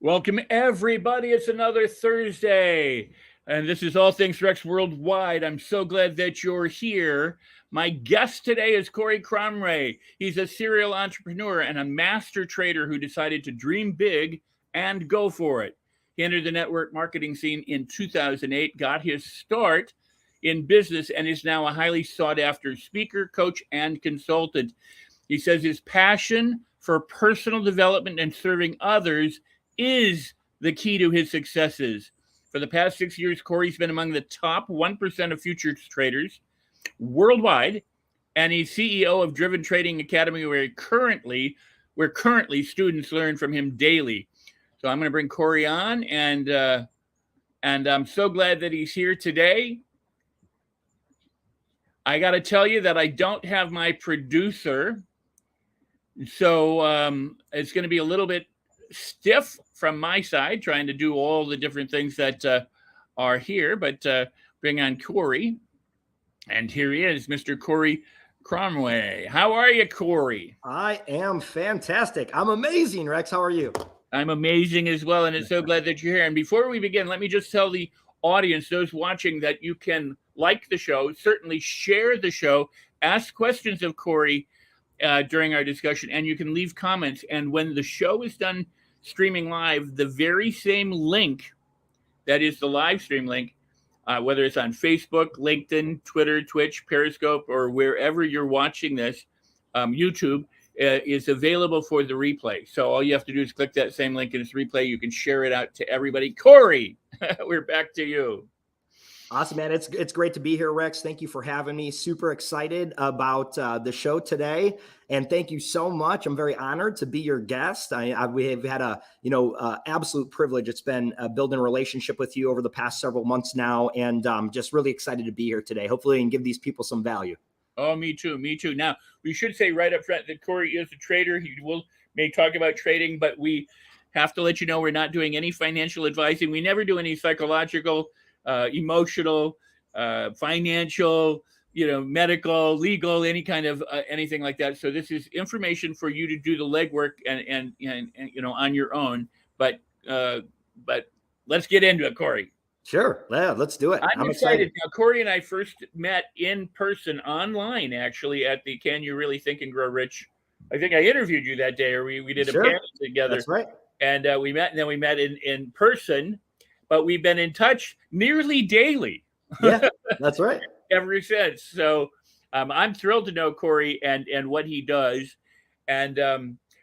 Welcome, everybody. It's another Thursday, and this is All Things Rex Worldwide. I'm so glad that you're here. My guest today is Cory Kromray. He's a serial entrepreneur and a master trader who decided to dream big and go for it. He entered the network marketing scene in 2008, got his start in business, and is now a highly sought after speaker, coach, and consultant. He says his passion for personal development and serving others is the key to his successes. For the past 6 years, Cory's been among the top 1% of futures traders worldwide, and he's CEO of Driven Trading Academy, where currently students learn from him daily. So I'm going to bring Cory on, and I'm so glad that he's here today. I got to tell you that I don't have my producer, so it's going to be a little bit stiff from my side, trying to do all the different things that are here, but bring on Cory. And here he is, Mr. Cory Kromray. How are you, Cory? I am fantastic. I'm amazing, Rex. How are you? I'm amazing as well, and it's so glad that you're here. And before we begin, let me just tell the audience, those watching, that you can like the show, certainly share the show, ask questions of Cory during our discussion, and you can leave comments. And when the show is done streaming live, the very same link that is the live stream link, whether it's on Facebook, LinkedIn, Twitter, Twitch, Periscope, or wherever you're watching this, YouTube, is available for the replay. So all you have to do is click that same link in its replay. You can share it out to everybody. Cory, we're back to you. Awesome, man. It's great to be here, Rex. Thank you for having me. Super excited about the show today, and thank you so much. I'm very honored to be your guest. We have had a absolute privilege. It's been building a relationship with you over the past several months now, and just really excited to be here today. Hopefully, I can give these people some value. Oh, me too. Me too. Now, we should say right up front that Cory is a trader. He may talk about trading, but we have to let you know we're not doing any financial advising. We never do any psychological, emotional, financial, medical, legal, any kind of anything like that. So this is information for you to do the legwork and on your own. But let's get into it, Cory. Sure. Yeah, let's do it. I'm excited. Now, Cory and I first met in person online, actually, at the Can You Really Think and Grow Rich? I think I interviewed you that day, or we did a panel together. That's right. And we met, and then we met in person, but we've been in touch nearly daily. Yeah, that's right. Ever since. So I'm thrilled to know Cory and what he does.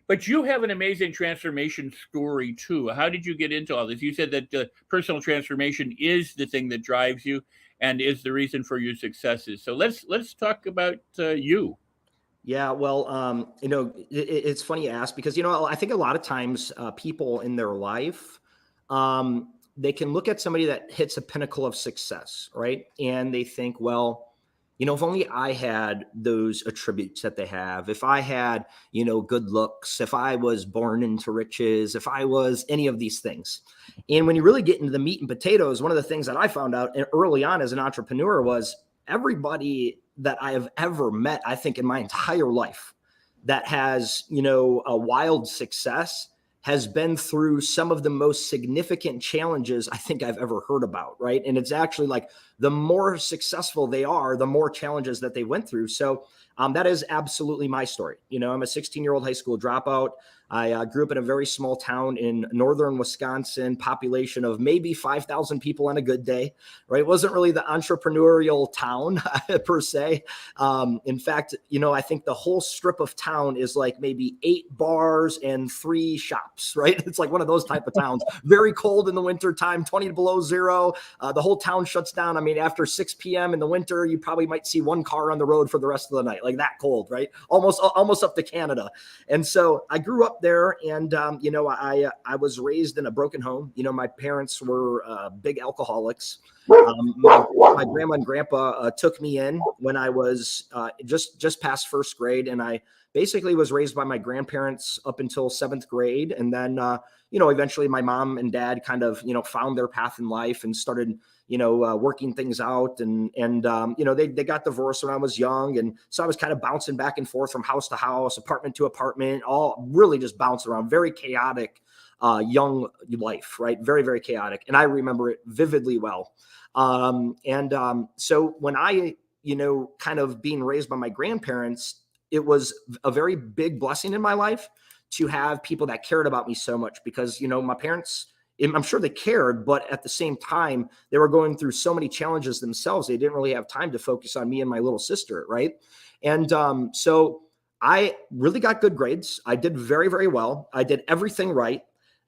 But you have an amazing transformation story too. How did you get into all this? You said that personal transformation is the thing that drives you and is the reason for your successes. So let's talk about you. Yeah, well, it's funny you ask because, I think a lot of times people in their life, they can look at somebody that hits a pinnacle of success, right? And they think, well, if only I had those attributes that they have, if I had, good looks, if I was born into riches, if I was any of these things. And when you really get into the meat and potatoes, one of the things that I found out early on as an entrepreneur was everybody that I have ever met, I think in my entire life, that has, a wild success has been through some of the most significant challenges I think I've ever heard about, right? And it's actually like the more successful they are, the more challenges that they went through. So that is absolutely my story. I'm a 16-year-old high school dropout. I grew up in a very small town in northern Wisconsin, population of maybe 5,000 people on a good day, right? It wasn't really the entrepreneurial town per se. In fact, I think the whole strip of town is like maybe 8 bars and 3 shops, right? It's like one of those type of towns. Very cold in the winter time, 20 below zero. The whole town shuts down. I mean, after 6 p.m. in the winter, you probably might see 1 car on the road for the rest of the night, like that cold, right? Almost up to Canada. And so I grew up there, and I was raised in a broken home. My parents were big alcoholics. My grandma and grandpa took me in when I was just past first grade, and I basically was raised by my grandparents up until 7th grade. And then, eventually my mom and dad kind of, found their path in life and started, working things out. And they got divorced when I was young. And so I was kind of bouncing back and forth from house to house, apartment to apartment, all really just bouncing around, very chaotic, young life, right? Very, very chaotic. And I remember it vividly well. So when I, kind of being raised by my grandparents, it was a very big blessing in my life to have people that cared about me so much, because, my parents, I'm sure they cared, but at the same time, they were going through so many challenges themselves. They didn't really have time to focus on me and my little sister. Right. And, so I really got good grades. I did very, very well. I did everything right.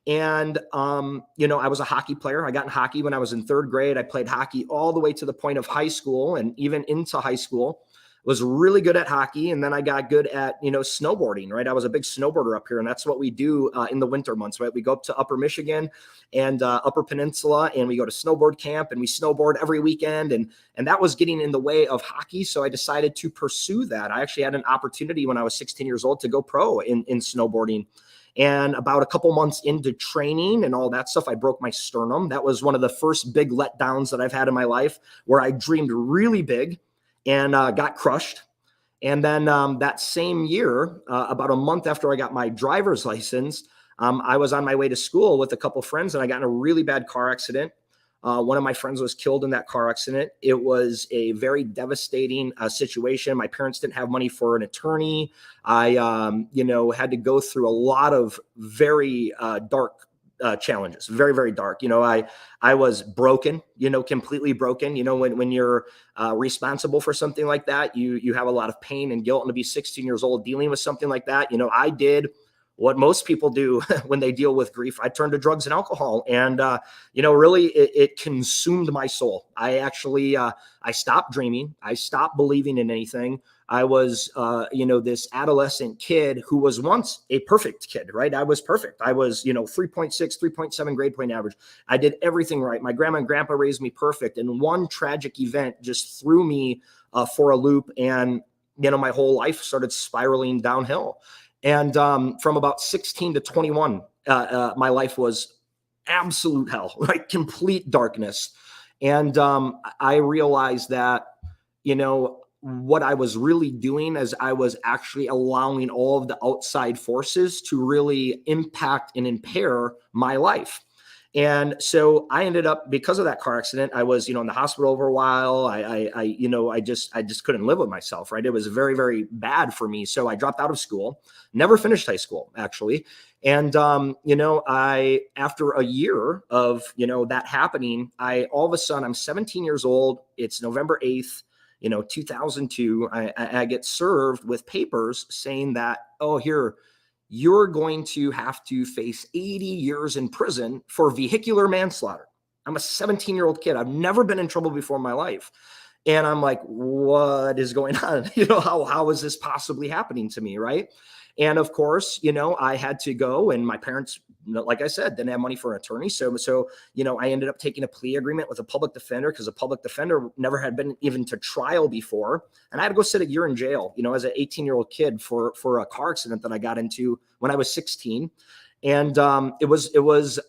And, I was a hockey player. I got in hockey when I was in 3rd grade. I played hockey all the way to the point of high school and even into high school. Was really good at hockey. And then I got good at, snowboarding, right? I was a big snowboarder up here. And that's what we do in the winter months, right? We go up to Upper Michigan and Upper Peninsula, and we go to snowboard camp, and we snowboard every weekend. And that was getting in the way of hockey. So I decided to pursue that. I actually had an opportunity when I was 16 years old to go pro in snowboarding. And about a couple months into training and all that stuff, I broke my sternum. That was one of the first big letdowns that I've had in my life, where I dreamed really big and got crushed. And then that same year, about a month after I got my driver's license, I was on my way to school with a couple friends, and I got in a really bad car accident. One of my friends was killed in that car accident. It was a very devastating situation. My parents didn't have money for an attorney. I, had to go through a lot of very dark challenges, very, very dark. I was broken, completely broken. When you're responsible for something like that, you have a lot of pain and guilt. And to be 16 years old dealing with something like that, I did what most people do when they deal with grief. I turned to drugs and alcohol, and, really it consumed my soul. I actually, I stopped dreaming. I stopped believing in anything. I was, this adolescent kid who was once a perfect kid, right? I was perfect. I was, 3.6, 3.7 grade point average. I did everything right. My grandma and grandpa raised me perfect. And one tragic event just threw me for a loop, and, my whole life started spiraling downhill. And from about 16 to 21, my life was absolute hell, right? Complete darkness. And I realized that, what I was really doing is I was actually allowing all of the outside forces to really impact and impair my life. And so I ended up, because of that car accident, I was, in the hospital for a while. I just couldn't live with myself, right? It was very, very bad for me. So I dropped out of school, never finished high school, actually. And, after a year of, that happening, all of a sudden, I'm 17 years old. It's November 8th, 2002. I get served with papers saying that, oh, here, you're going to have to face 80 years in prison for vehicular manslaughter. I'm a 17-year-old kid. I've never been in trouble before in my life. And I'm like, what is going on? How is this possibly happening to me? Right. And of course, I had to go, and my parents, like I said, didn't have money for an attorney. So, I ended up taking a plea agreement with a public defender, because a public defender never had been even to trial before. And I had to go sit a year in jail, as an 18-year-old kid for a car accident that I got into when I was 16. And it was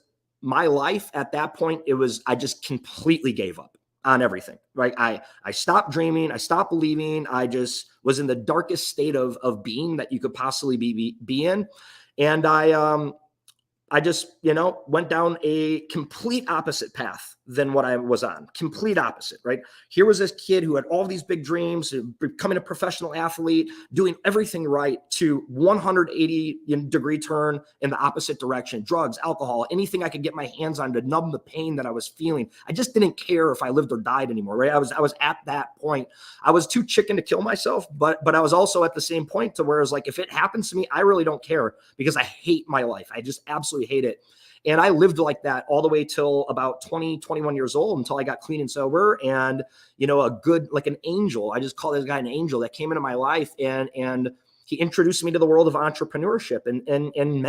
my life at that point. I just completely gave up on everything, right? I stopped dreaming. I stopped believing. I just was in the darkest state of being that you could possibly be in. And I just, went down a complete opposite path than what I was on. Complete opposite, right? Here was this kid who had all these big dreams, becoming a professional athlete, doing everything right, to 180-degree turn in the opposite direction. Drugs, alcohol, anything I could get my hands on to numb the pain that I was feeling. I just didn't care if I lived or died anymore, right? I was at that point. I was too chicken to kill myself, but I was also at the same point to where it's like, if it happens to me, I really don't care, because I hate my life. I just absolutely hate it. And I lived like that all the way till about 20, 21 years old, until I got clean and sober. And, a good, like an angel, I just call this guy an angel, that came into my life, and he introduced me to the world of entrepreneurship and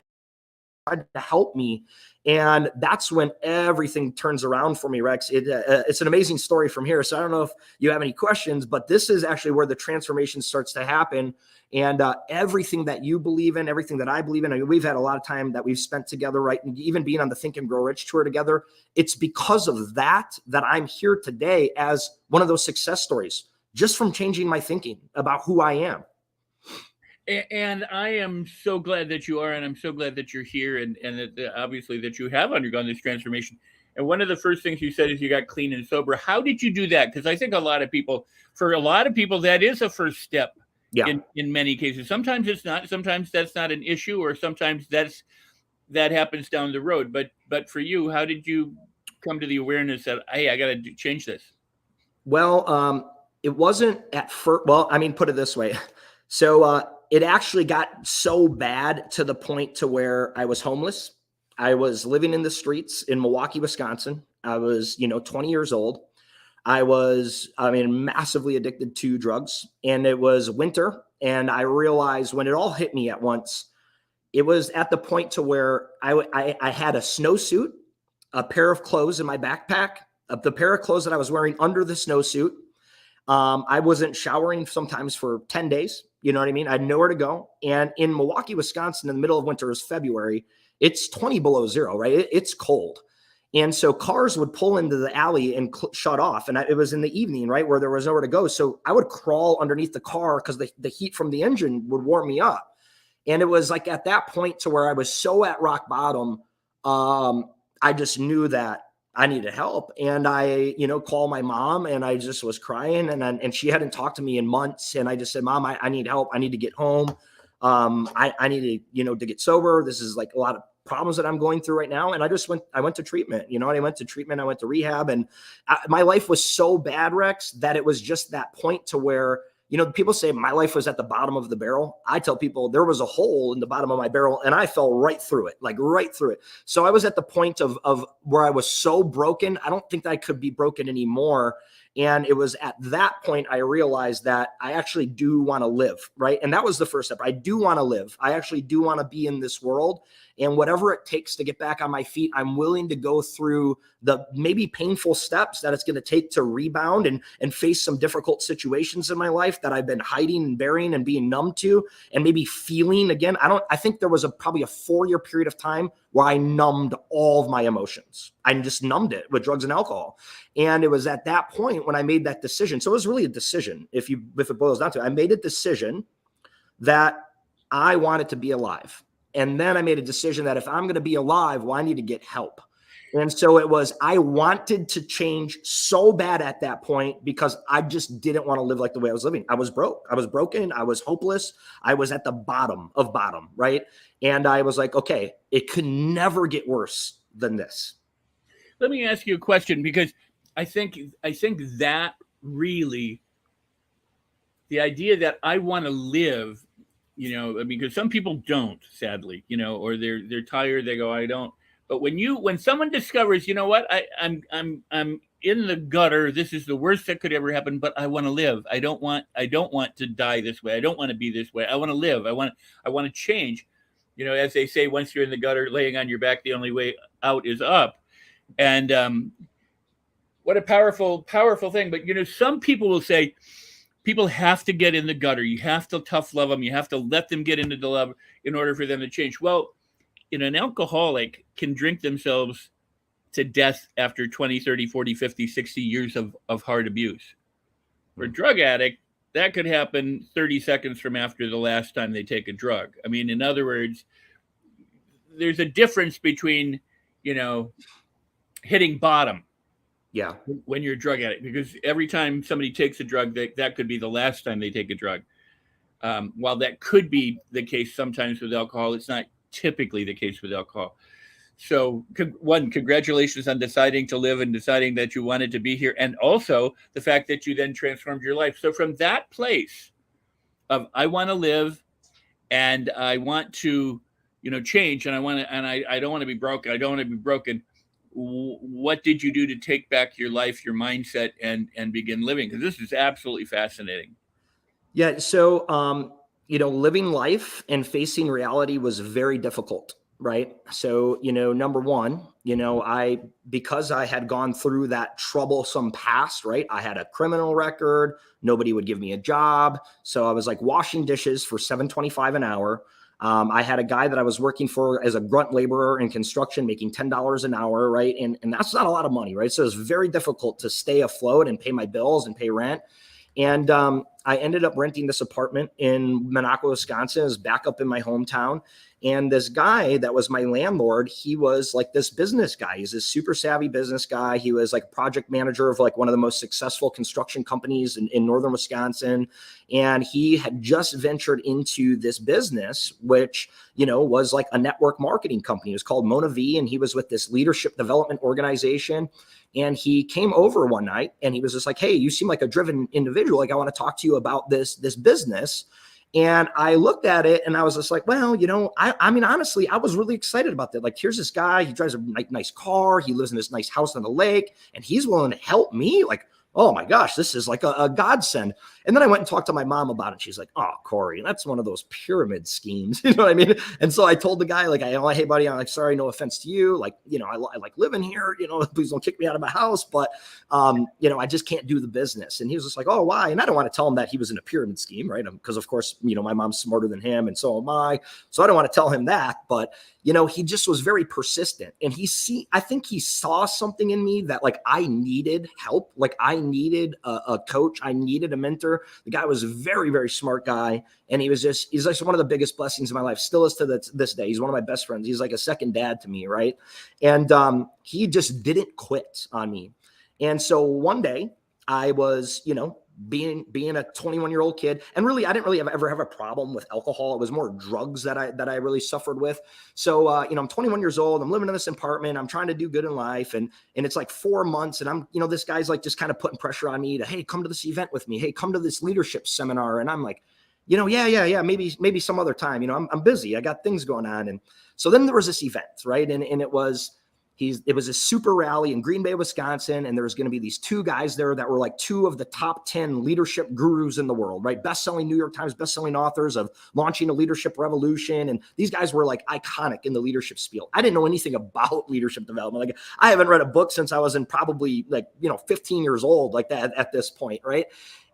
tried to help me. And that's when everything turns around for me, Rex. It's an amazing story from here. So I don't know if you have any questions, but this is actually where the transformation starts to happen. And everything that you believe in, everything that I believe in, I mean, we've had a lot of time that we've spent together, right? And even being on the Think and Grow Rich tour together, it's because of that I'm here today as one of those success stories, just from changing my thinking about who I am. And I am so glad that you are, and I'm so glad that you're here, and that obviously that you have undergone this transformation. And one of the first things you said is you got clean and sober. How did you do that? Because I think for a lot of people, that is a first step. Yeah. In many cases, sometimes it's not. Sometimes that's not an issue, or sometimes that happens down the road. But for you, how did you come to the awareness that, hey, I got to change this? Well, it wasn't at first. Well, I mean, put it this way. So it actually got so bad to the point to where I was homeless. I was living in the streets in Milwaukee, Wisconsin. I was, 20 years old. I was, massively addicted to drugs, and it was winter. And I realized when it all hit me at once, it was at the point to where I had a snowsuit, a pair of clothes in my backpack, the pair of clothes that I was wearing under the snowsuit. I wasn't showering sometimes for 10 days. You know what I mean? I had nowhere to go. And in Milwaukee, Wisconsin, in the middle of winter, is February. It's 20 below zero, right? It's cold. And so cars would pull into the alley and shut off. And it was in the evening, right, where there was nowhere to go. So I would crawl underneath the car because the heat from the engine would warm me up. And it was like at that point to where I was so at rock bottom, I just knew that I needed help. And I, called my mom, and I just was crying, and she hadn't talked to me in months. And I just said, Mom, I need help. I need to get home. I need to, to get sober. This is like a lot of problems that I'm going through right now. And I went to treatment, I went to rehab, and my life was so bad, Rex, that it was just that point to where, people say my life was at the bottom of the barrel. I tell people there was a hole in the bottom of my barrel, and I fell right through it, like right through it. So I was at the point of where I was so broken. I don't think that I could be broken anymore. And it was at that point I realized that I actually do want to live, right? And that was the first step. I do want to live. I actually do want to be in this world. And whatever it takes to get back on my feet, I'm willing to go through the maybe painful steps that it's going to take to rebound and face some difficult situations in my life that I've been hiding and burying and being numb to, and maybe feeling again. I think there was probably a 4-year period of time where I numbed all of my emotions. I just numbed it with drugs and alcohol. And it was at that point when I made that decision. So it was really a decision. If it boils down to it, I made a decision that I wanted to be alive. And then I made a decision that if I'm going to be alive, well, I need to get help. And so I wanted to change so bad at that point because I just didn't want to live like the way I was living. I was broke. I was broken. I was hopeless. I was at the bottom of bottom, right? And I was like, okay, it could never get worse than this. Let me ask you a question, because I think that really, the idea that I want to live, because some people don't, sadly, or they're tired. They go, I don't. But when someone discovers, what, I'm in the gutter. This is the worst that could ever happen, but I want to live. I don't want to die this way. I don't want to be this way. I want to live. I want to change. As they say, once you're in the gutter, laying on your back, the only way out is up. And what a powerful, powerful thing. But, some people will say, people have to get in the gutter. You have to tough love them. You have to let them get into the love in order for them to change. Well, an alcoholic can drink themselves to death after 20, 30, 40, 50, 60 years of hard abuse. For a drug addict, that could happen 30 seconds from after the last time they take a drug. I mean, in other words, there's a difference between, hitting bottom. Yeah. When you're a drug addict, because every time somebody takes a drug, that could be the last time they take a drug. While that could be the case sometimes with alcohol, it's not typically the case with alcohol. So congratulations on deciding to live and deciding that you wanted to be here. And also the fact that you then transformed your life. So from that place of, I want to live and I want to, change, and I don't want to be broken. I don't want to be broken. What did you do to take back your life, your mindset, and begin living? Because this is absolutely fascinating. Yeah. So, living life and facing reality was very difficult. right? So, number one, because I had gone through that troublesome past, right? I had a criminal record. Nobody would give me a job. So I was like washing dishes for $7.25 an hour. I had a guy that I was working for as a grunt laborer in construction, making $10 an hour, right? And that's not a lot of money, right? So it was very difficult to stay afloat and pay my bills and pay rent. And I ended up renting this apartment in Minocqua, Wisconsin. It was back up in my hometown. And this guy that was my landlord, he was like this business guy. He's a super savvy business guy. He was like project manager of like one of the most successful construction companies in northern Wisconsin. And he had just ventured into this business, which, was like a network marketing company. It was called Mona V. And he was with this leadership development organization. And he came over one night and he was just like, hey, you seem like a driven individual. Like, I want to talk to you about this business. And I looked at it and I was just like, well, I mean, honestly, I was really excited about that. Like, here's this guy, he drives a nice car. He lives in this nice house on the lake and he's willing to help me. Like, oh my gosh, this is like a godsend. And then I went and talked to my mom about it. She's like, oh, Cory, that's one of those pyramid schemes. You know what I mean? And so I told the guy, like, hey, buddy, I'm like, sorry, no offense to you. Like, I like living here, please don't kick me out of my house. But, I just can't do the business. And he was just like, oh, why? And I don't want to tell him that he was in a pyramid scheme, right? Because of course, my mom's smarter than him and so am I. So I don't want to tell him that. But, he just was very persistent. And I think he saw something in me that like I needed help. Like I needed a coach. I needed a mentor. The guy was a very, very smart guy. And he's like one of the biggest blessings in my life, still is to this day. He's one of my best friends. He's like a second dad to me, right? And he just didn't quit on me. And so one day I was, being a 21-year-old kid, and really, I didn't really ever have a problem with alcohol. It was more drugs that I really suffered with. So, I'm 21 years old. I'm living in this apartment. I'm trying to do good in life. And it's like 4 months. And I'm, this guy's like just kind of putting pressure on me to, hey, come to this event with me. Hey, come to this leadership seminar. And I'm like, yeah, maybe some other time. I'm busy. I got things going on. And so then there was this event, right? And it was a super rally in Green Bay, Wisconsin. And there was going to be these two guys there that were like two of the top 10 leadership gurus in the world, right? Best-selling New York Times, best-selling authors of launching a leadership revolution. And these guys were like iconic in the leadership spiel. I didn't know anything about leadership development. Like I haven't read a book since I was in probably 15 years old, like that at this point. Right.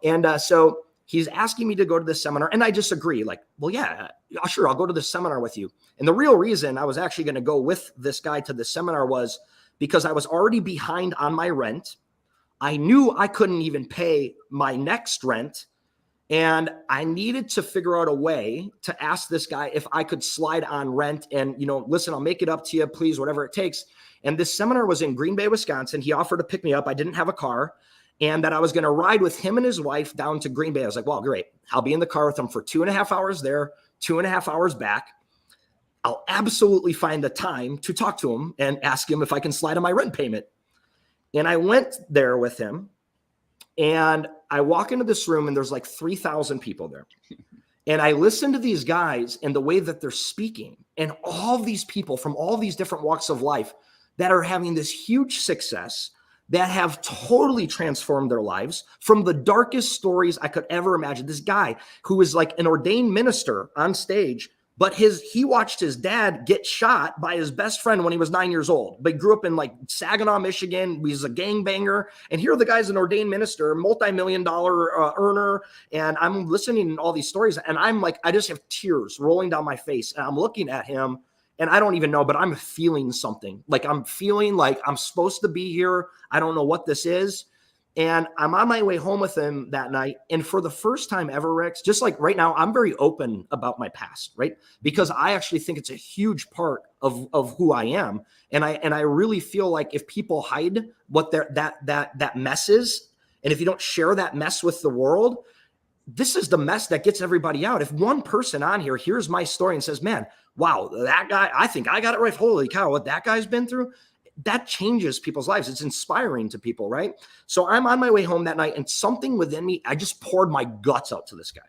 And so he's asking me to go to this seminar. And I just agree, like, well, yeah, sure, I'll go to the seminar with you. And the real reason I was actually going to go with this guy to the seminar was because I was already behind on my rent. I knew I couldn't even pay my next rent. And I needed to figure out a way to ask this guy if I could slide on rent and, listen, I'll make it up to you, please, whatever it takes. And this seminar was in Green Bay, Wisconsin. He offered to pick me up. I didn't have a car. And that I was going to ride with him and his wife down to Green Bay. I was like, well, great. I'll be in the car with them for 2.5 hours there, 2.5 hours back. I'll absolutely find the time to talk to him and ask him if I can slide on my rent payment. And I went there with him and I walk into this room and there's like 3,000 people there. And I listen to these guys and the way that they're speaking and all these people from all these different walks of life that are having this huge success that have totally transformed their lives from the darkest stories I could ever imagine. This guy who was like an ordained minister on stage, but he watched his dad get shot by his best friend when he was 9 years old. But he grew up in like Saginaw, Michigan. He's a gangbanger. And here the guy's an ordained minister, multi-million-dollar earner. And I'm listening to all these stories and I'm like, I just have tears rolling down my face. And I'm looking at him and I don't even know, but I'm feeling something. Like I'm feeling like I'm supposed to be here. I don't know what this is. And I'm on my way home with him that night. And for the first time ever, Rex, just like right now, I'm very open about my past, right? Because I actually think it's a huge part of who I am. And I really feel like if people hide what that mess is, and if you don't share that mess with the world, this is the mess that gets everybody out. If one person on here hears my story and says, man, wow, that guy, I think I got it right. Holy cow, what that guy's been through, that changes people's lives. It's inspiring to people, right? So I'm on my way home that night and something within me, I just poured my guts out to this guy.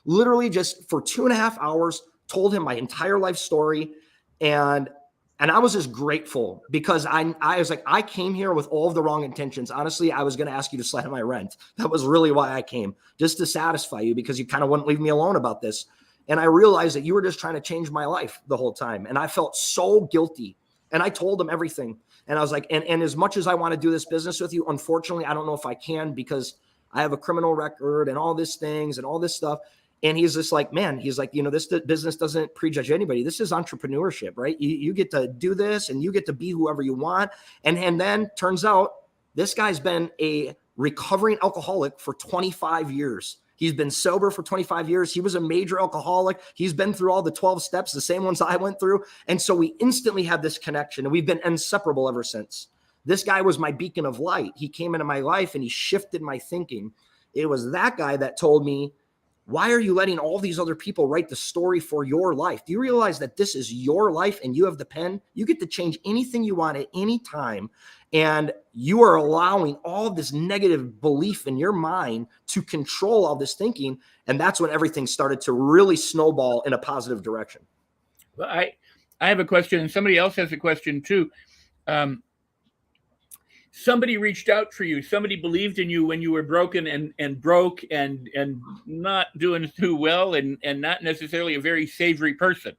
Literally just for 2.5 hours, told him my entire life story. And I was just grateful because I was like, I came here with all of the wrong intentions. Honestly, I was going to ask you to slide on my rent. That was really why I came, just to satisfy you because you kind of wouldn't leave me alone about this. And I realized that you were just trying to change my life the whole time. And I felt so guilty. And I told him everything. And I was like, and as much as I want to do this business with you, unfortunately, I don't know if I can because I have a criminal record and all these things and all this stuff. And he's just like, man, he's like, this business doesn't prejudge anybody. This is entrepreneurship, right? You get to do this and you get to be whoever you want. And then turns out this guy's been a recovering alcoholic for 25 years. He's been sober for 25 years. He was a major alcoholic. He's been through all the 12 steps, the same ones I went through. And so we instantly had this connection and we've been inseparable ever since. This guy was my beacon of light. He came into my life and he shifted my thinking. It was that guy that told me, why are you letting all these other people write the story for your life? Do you realize that this is your life and you have the pen? You get to change anything you want at any time. And you are allowing all this negative belief in your mind to control all this thinking. And that's when everything started to really snowball in a positive direction. Well, I have a question, and somebody else has a question too. Somebody reached out for you. Somebody believed in you when you were broken and broke and not doing too well and not necessarily a very savory person.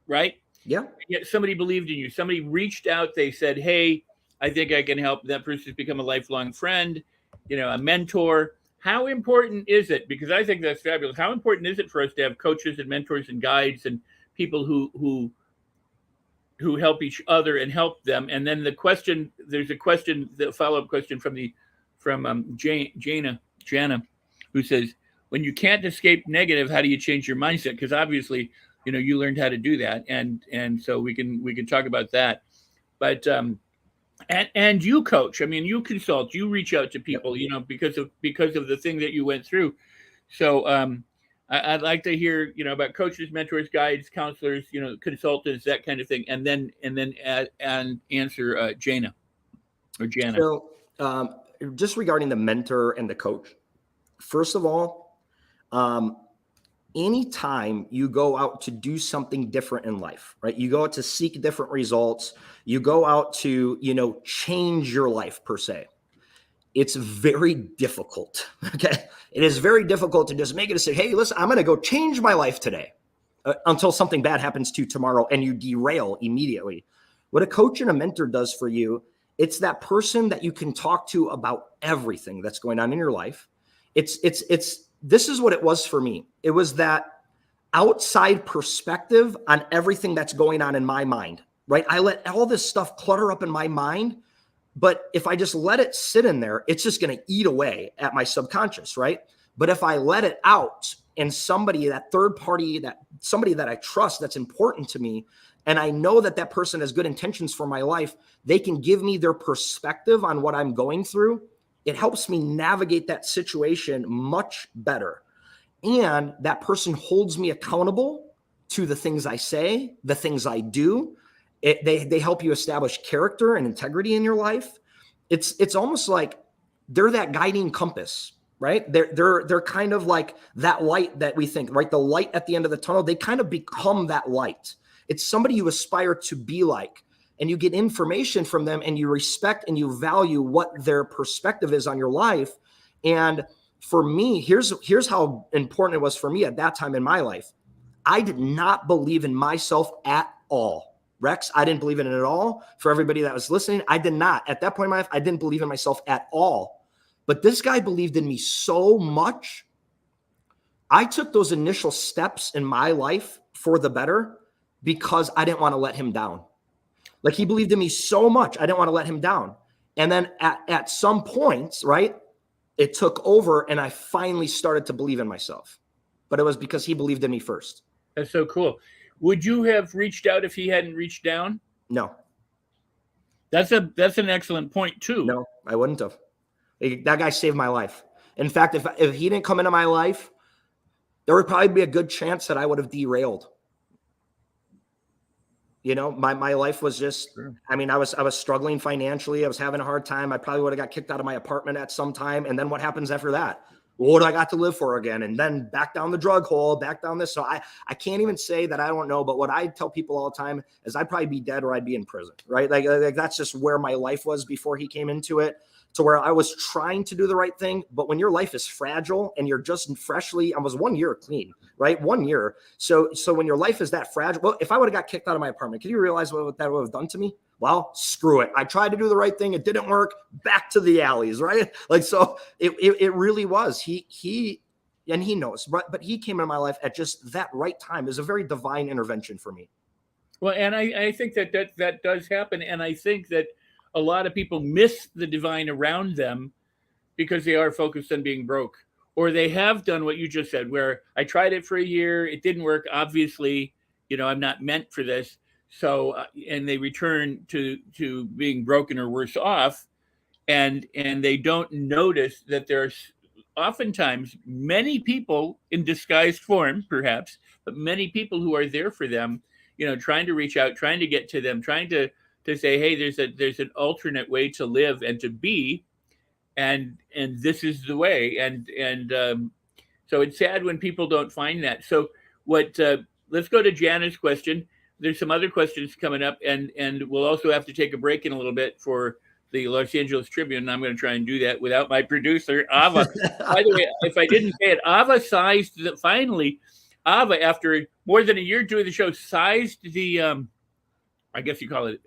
Right? Yeah. Yet somebody believed in you. Somebody reached out. They said, hey, I think I can help. That person's become a lifelong friend, a mentor. How important is it? Because I think that's fabulous. How important is it for us to have coaches and mentors and guides and people who help each other and help them? And then there's a question, the follow-up question from Jana, who says, when you can't escape negative, how do you change your mindset? Because obviously, you learned how to do that. And so we can talk about that. But, and you coach, you consult, you reach out to people, because of the thing that you went through. So, I'd like to hear, about coaches, mentors, guides, counselors, consultants, that kind of thing, and then answer Jana. So, just regarding the mentor and the coach, first of all, anytime you go out to do something different in life, right? You go out to seek different results. You go out to, change your life per se. It's very difficult. Okay. It is very difficult to just make a decision. Hey, listen, I'm going to go change my life today until something bad happens to you tomorrow and you derail immediately. What a coach and a mentor does for you, it's that person that you can talk to about everything that's going on in your life. This is what it was for me. It was that outside perspective on everything that's going on in my mind, right? I let all this stuff clutter up in my mind. But if I just let it sit in there, it's just going to eat away at my subconscious, right? But if I let it out and somebody that I trust that's important to me, and I know that person has good intentions for my life, they can give me their perspective on what I'm going through. It helps me navigate that situation much better. And that person holds me accountable to the things I say, the things I do. They help you establish character and integrity in your life. It's almost like they're that guiding compass, right? They're kind of like that light that we think, right? The light at the end of the tunnel, they kind of become that light. It's somebody you aspire to be like, and you get information from them and you respect and you value what their perspective is on your life. And for me, here's how important it was for me at that time in my life. I did not believe in myself at all. Rex, I didn't believe in it at all. For everybody that was listening, I did not. At that point in my life, I didn't believe in myself at all. But this guy believed in me so much. I took those initial steps in my life for the better because I didn't want to let him down. Like, he believed in me so much, I didn't want to let him down. And then at some points, right, it took over and I finally started to believe in myself. But it was because he believed in me first. That's so cool. Would you have reached out if he hadn't reached down? No. That's an excellent point too. No, I wouldn't have. That guy saved my life. In fact, if he didn't come into my life, there would probably be a good chance that I would have derailed. My life was just, sure. I was struggling financially. I was having a hard time. I probably would have got kicked out of my apartment at some time. And then what happens after that? What do I got to live for again? And then back down the drug hole, back down this. So I can't even say that I don't know. But what I tell people all the time is I'd probably be dead or I'd be in prison, right? Like that's just where my life was before he came into it. to where I was trying to do the right thing. But when your life is fragile and you're just I was 1 year clean, right? 1 year. So when your life is that fragile, well, if I would have got kicked out of my apartment, can you realize what that would have done to me? Well, screw it. I tried to do the right thing. It didn't work. Back to the alleys, right? Like, so it really was. He knows, but he came into my life at just that right time. It was a very divine intervention for me. Well, and I think that does happen. And I think that a lot of people miss the divine around them because they are focused on being broke, or they have done what you just said, where I tried it for a year. It didn't work. Obviously, I'm not meant for this. So, and they return to being broken or worse off. And they don't notice that there's oftentimes many people in disguised form, perhaps, but many people who are there for them, trying to reach out, trying to get to them, trying to say, hey, there's an alternate way to live and to be, and this is the way. And so it's sad when people don't find that. So let's go to Jana's question. There's some other questions coming up, and we'll also have to take a break in a little bit for the Los Angeles Tribune, and I'm going to try and do that without my producer, Ava. By the way, if I didn't say it, Ava sized that finally. Ava, after more than a year doing the show, sized the, I guess you call it,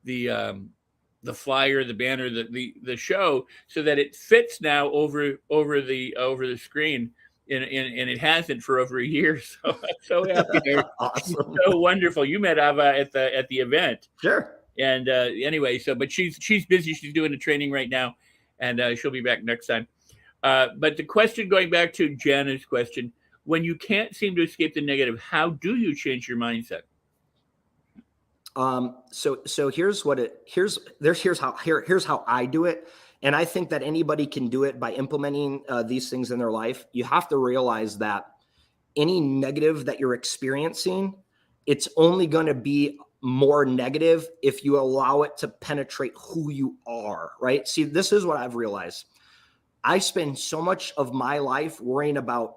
the flyer, the banner, the show, so that it fits now over the screen, and it hasn't for over a year. So I'm so happy. Awesome. So wonderful. You met Ava at the event. Sure. And anyway, but she's busy. She's doing the training right now, and she'll be back next time. But the question, going back to Jana's question, when you can't seem to escape the negative, how do you change your mindset? So here's how I do it. And I think that anybody can do it by implementing these things in their life. You have to realize that any negative that you're experiencing, it's only going to be more negative if you allow it to penetrate who you are, right? See, this is what I've realized. I spend so much of my life worrying about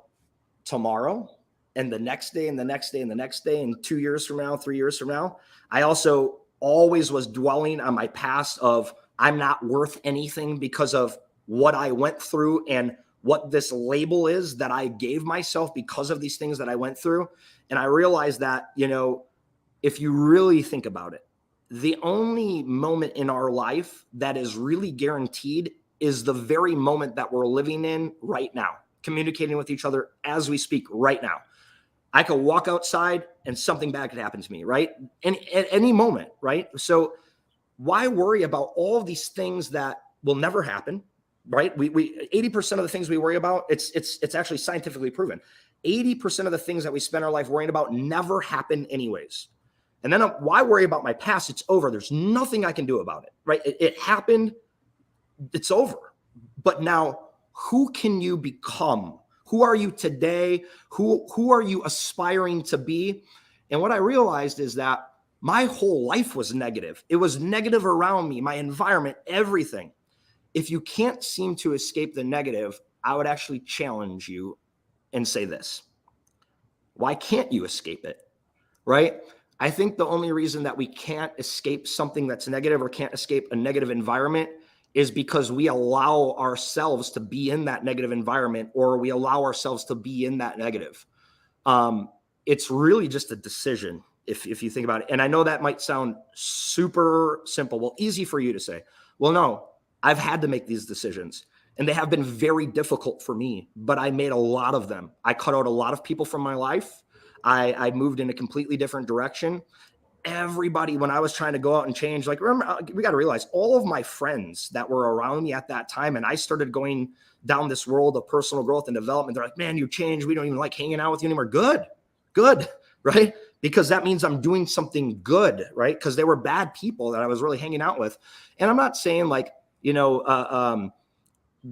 tomorrow and the next day and the next day and the next day and 2 years from now, 3 years from now. I also always was dwelling on my past of I'm not worth anything because of what I went through and what this label is that I gave myself because of these things that I went through. And I realized that, if you really think about it, the only moment in our life that is really guaranteed is the very moment that we're living in right now, communicating with each other as we speak right now. I could walk outside and something bad could happen to me, right? And at any moment, right? So why worry about all of these things that will never happen, right? We 80% of the things we worry about, it's actually scientifically proven. 80% of the things that we spend our life worrying about never happen anyways. And then why worry about my past? It's over. There's nothing I can do about it, right? It happened. It's over. But now, who can you become? Who are you today? Who are you aspiring to be? And what I realized is that my whole life was negative. It was negative around me, my environment, everything. If you can't seem to escape the negative, I would actually challenge you and say this. Why can't you escape it? Right? I think the only reason that we can't escape something that's negative or can't escape a negative environment is because we allow ourselves to be in that negative environment, or we allow ourselves to be in that negative. It's really just a decision if you think about it. And I know that might sound super simple. Well, easy for you to say. Well, no, I've had to make these decisions, and they have been very difficult for me, but I made a lot of them. I cut out a lot of people from my life. I moved in a completely different direction. Everybody, when I was trying to go out and change, like, remember, we got to realize all of my friends that were around me at that time, and I started going down this world of personal growth and development. They're like, man, you changed. We don't even like hanging out with you anymore. Good, right? Because that means I'm doing something good, right? Because they were bad people that I was really hanging out with. And I'm not saying like,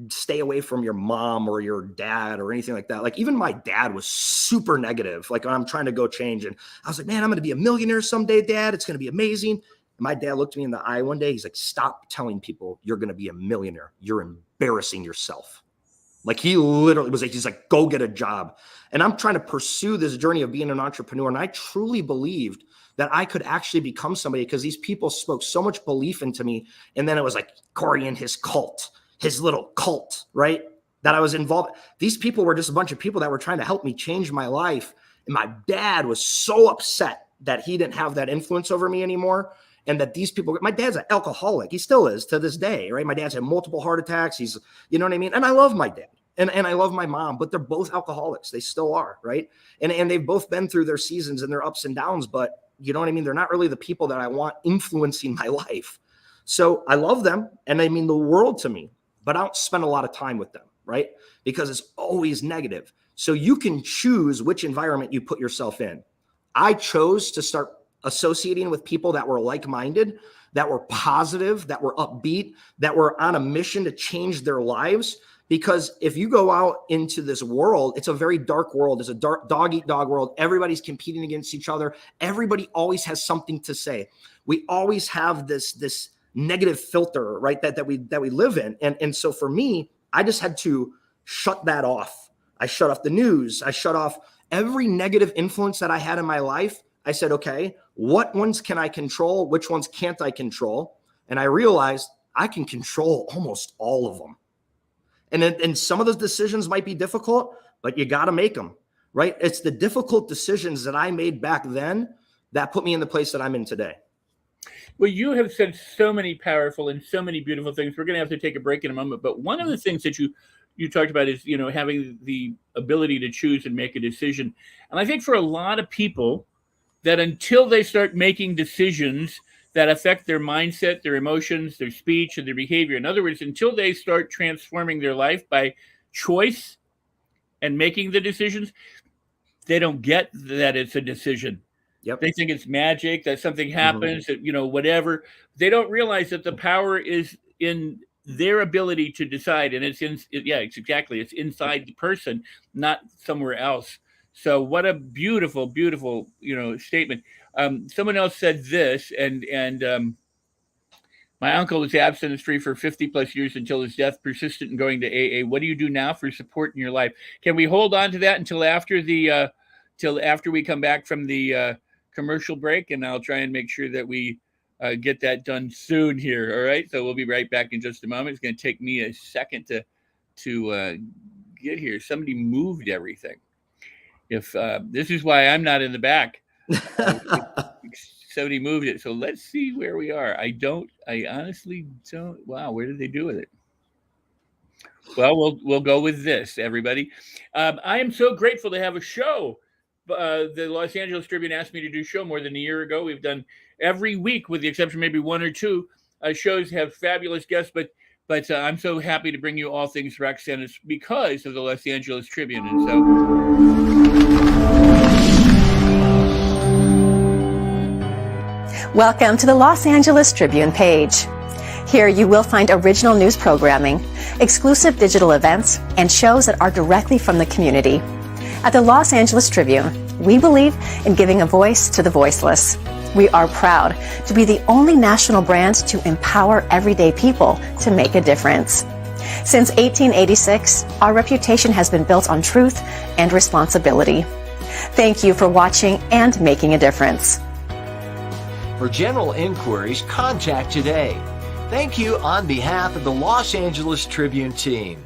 stay away from your mom or your dad or anything like that. Like, even my dad was super negative. Like, I'm trying to go change. And I was like, man, I'm going to be a millionaire someday, Dad. It's going to be amazing. And my dad looked me in the eye one day. He's like, stop telling people you're going to be a millionaire. You're embarrassing yourself. Like he literally was like, he's like, go get a job. And I'm trying to pursue this journey of being an entrepreneur. And I truly believed that I could actually become somebody because these people spoke so much belief into me. And then it was like Cory and his cult, his little cult, right? That I was involved. These people were just a bunch of people that were trying to help me change my life. And my dad was so upset that he didn't have that influence over me anymore. And that these people, my dad's an alcoholic. He still is to this day, right? My dad's had multiple heart attacks. He's, you know what I mean? And I love my dad and I love my mom, but they're both alcoholics. They still are, right? And they've both been through their seasons and their ups and downs, but you know what I mean? They're not really the people that I want influencing my life. So I love them and they mean the world to me, but I don't spend a lot of time with them, right? Because it's always negative. So you can choose which environment you put yourself in. I chose to start associating with people that were like-minded, that were positive, that were upbeat, that were on a mission to change their lives. Because if you go out into this world, it's a very dark world. It's a dark dog-eat-dog world. Everybody's competing against each other. Everybody always has something to say. We always have this negative filter, right? That we live in. And so for me, I just had to shut that off. I shut off the news. I shut off every negative influence that I had in my life. I said, okay, what ones can I control? Which ones can't I control? And I realized I can control almost all of them. And some of those decisions might be difficult, but you got to make them, right? It's the difficult decisions that I made back then that put me in the place that I'm in today. Well, you have said so many powerful and so many beautiful things. We're going to have to take a break in a moment. But one of the things that you talked about is, having the ability to choose and make a decision. And I think for a lot of people that until they start making decisions that affect their mindset, their emotions, their speech, and their behavior. In other words, until they start transforming their life by choice and making the decisions, they don't get that it's a decision. Yep. They think it's magic, that something happens, that, whatever. They don't realize that the power is in their ability to decide. And it's it's inside the person, not somewhere else. So what a beautiful, beautiful, statement. Someone else said this, and my uncle was abstinence-free for 50 plus years until his death, persistent in going to AA. What do you do now for support in your life? Can we hold on to that until after we come back from the commercial break? And I'll try and make sure that we get that done soon here. All right. So we'll be right back in just a moment. It's going to take me a second to get here. Somebody moved everything. If this is why I'm not in the back, somebody moved it. So let's see where we are. I honestly don't. Wow, where did they do with it? Well, we'll go with this, everybody. I am so grateful to have a show. The Los Angeles Tribune asked me to do a show more than a year ago. We've done every week, with the exception of maybe one or two shows, have fabulous guests. But I'm so happy to bring you all things Rex, and it's because of the Los Angeles Tribune. And so. Welcome to the Los Angeles Tribune page. Here you will find original news programming, exclusive digital events, and shows that are directly from the community. At the Los Angeles Tribune, we believe in giving a voice to the voiceless. We are proud to be the only national brand to empower everyday people to make a difference. Since 1886, our reputation has been built on truth and responsibility. Thank you for watching and making a difference. For general inquiries, contact today. Thank you on behalf of the Los Angeles Tribune team.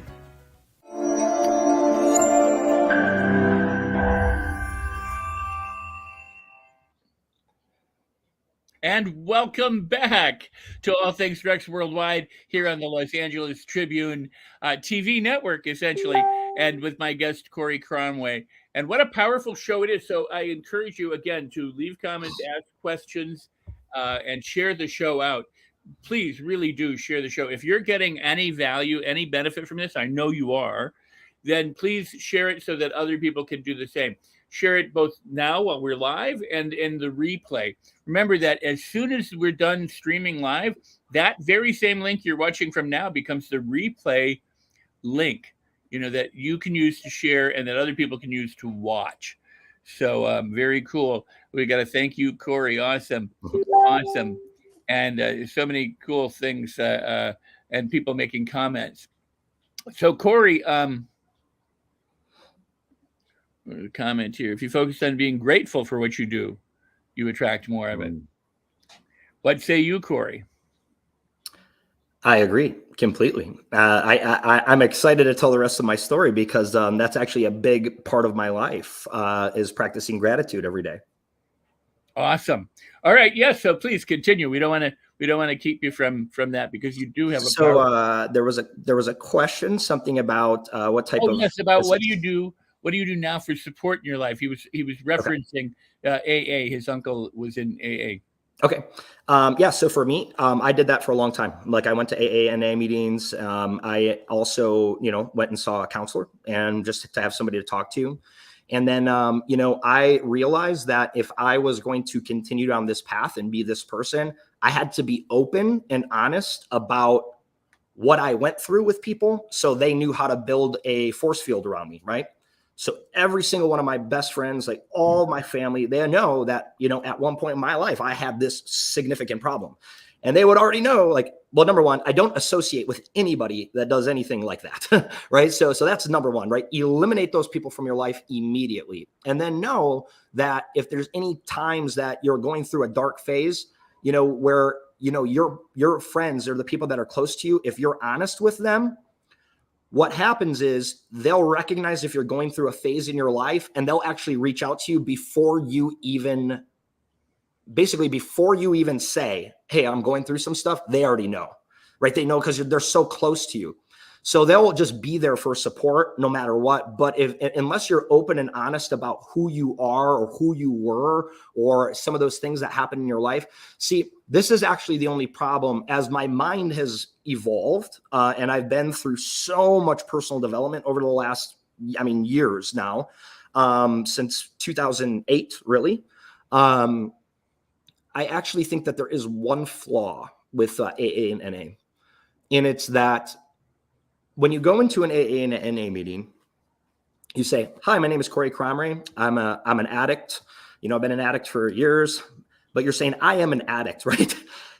And welcome back to All Things Rex Worldwide here on the Los Angeles Tribune TV network, essentially, and with my guest, Cory Kromray. And what a powerful show it is. So I encourage you, again, to leave comments, ask questions, and share the show out. Please, really do share the show. If you're getting any value, any benefit from this, I know you are, then please share it so that other people can do the same. Share it both now while we're live and in the replay. Remember that as soon as we're done streaming live, that very same link you're watching from now becomes the replay link, that you can use to share and that other people can use to watch. So very cool. We got to thank you, Cory. Awesome. And so many cool things and people making comments. So Cory, comment here. If you focus on being grateful for what you do, you attract more of it. What say you, Cory? I agree completely. I'm excited to tell the rest of my story because that's actually a big part of my life is practicing gratitude every day. Awesome. All right. Yes. So please continue. We don't want to keep you from that because you do have a. So there was a question, something about what type of. Yes, about what do you do? What do you do now for support in your life? He was referencing AA. His uncle was in AA. Okay. Yeah. So for me, I did that for a long time. Like I went to AA and AA meetings. I also, went and saw a counselor and just to have somebody to talk to. And then, I realized that if I was going to continue down this path and be this person, I had to be open and honest about what I went through with people so they knew how to build a force field around me, right? So every single one of my best friends, like all my family, they know that, at one point in my life, I had this significant problem. And they would already know, like, well, number one, I don't associate with anybody that does anything like that, right? So that's number one, right? Eliminate those people from your life immediately. And then know that if there's any times that you're going through a dark phase, where, your friends or the people that are close to you, if you're honest with them, what happens is they'll recognize if you're going through a phase in your life and they'll actually reach out to you before you even say, hey, I'm going through some stuff. They already know, right? They know because they're so close to you. So they'll just be there for support no matter what. But unless you're open and honest about who you are or who you were or some of those things that happen in your life, see, this is actually the only problem as my mind has evolved. And I've been through so much personal development over the last, years now, since 2008, really. I actually think that there is one flaw with AA and NA. And it's that when you go into an AA and an NA meeting, you say, hi, my name is Cory Kromray. I'm an addict. I've been an addict for years, but you're saying I am an addict, right?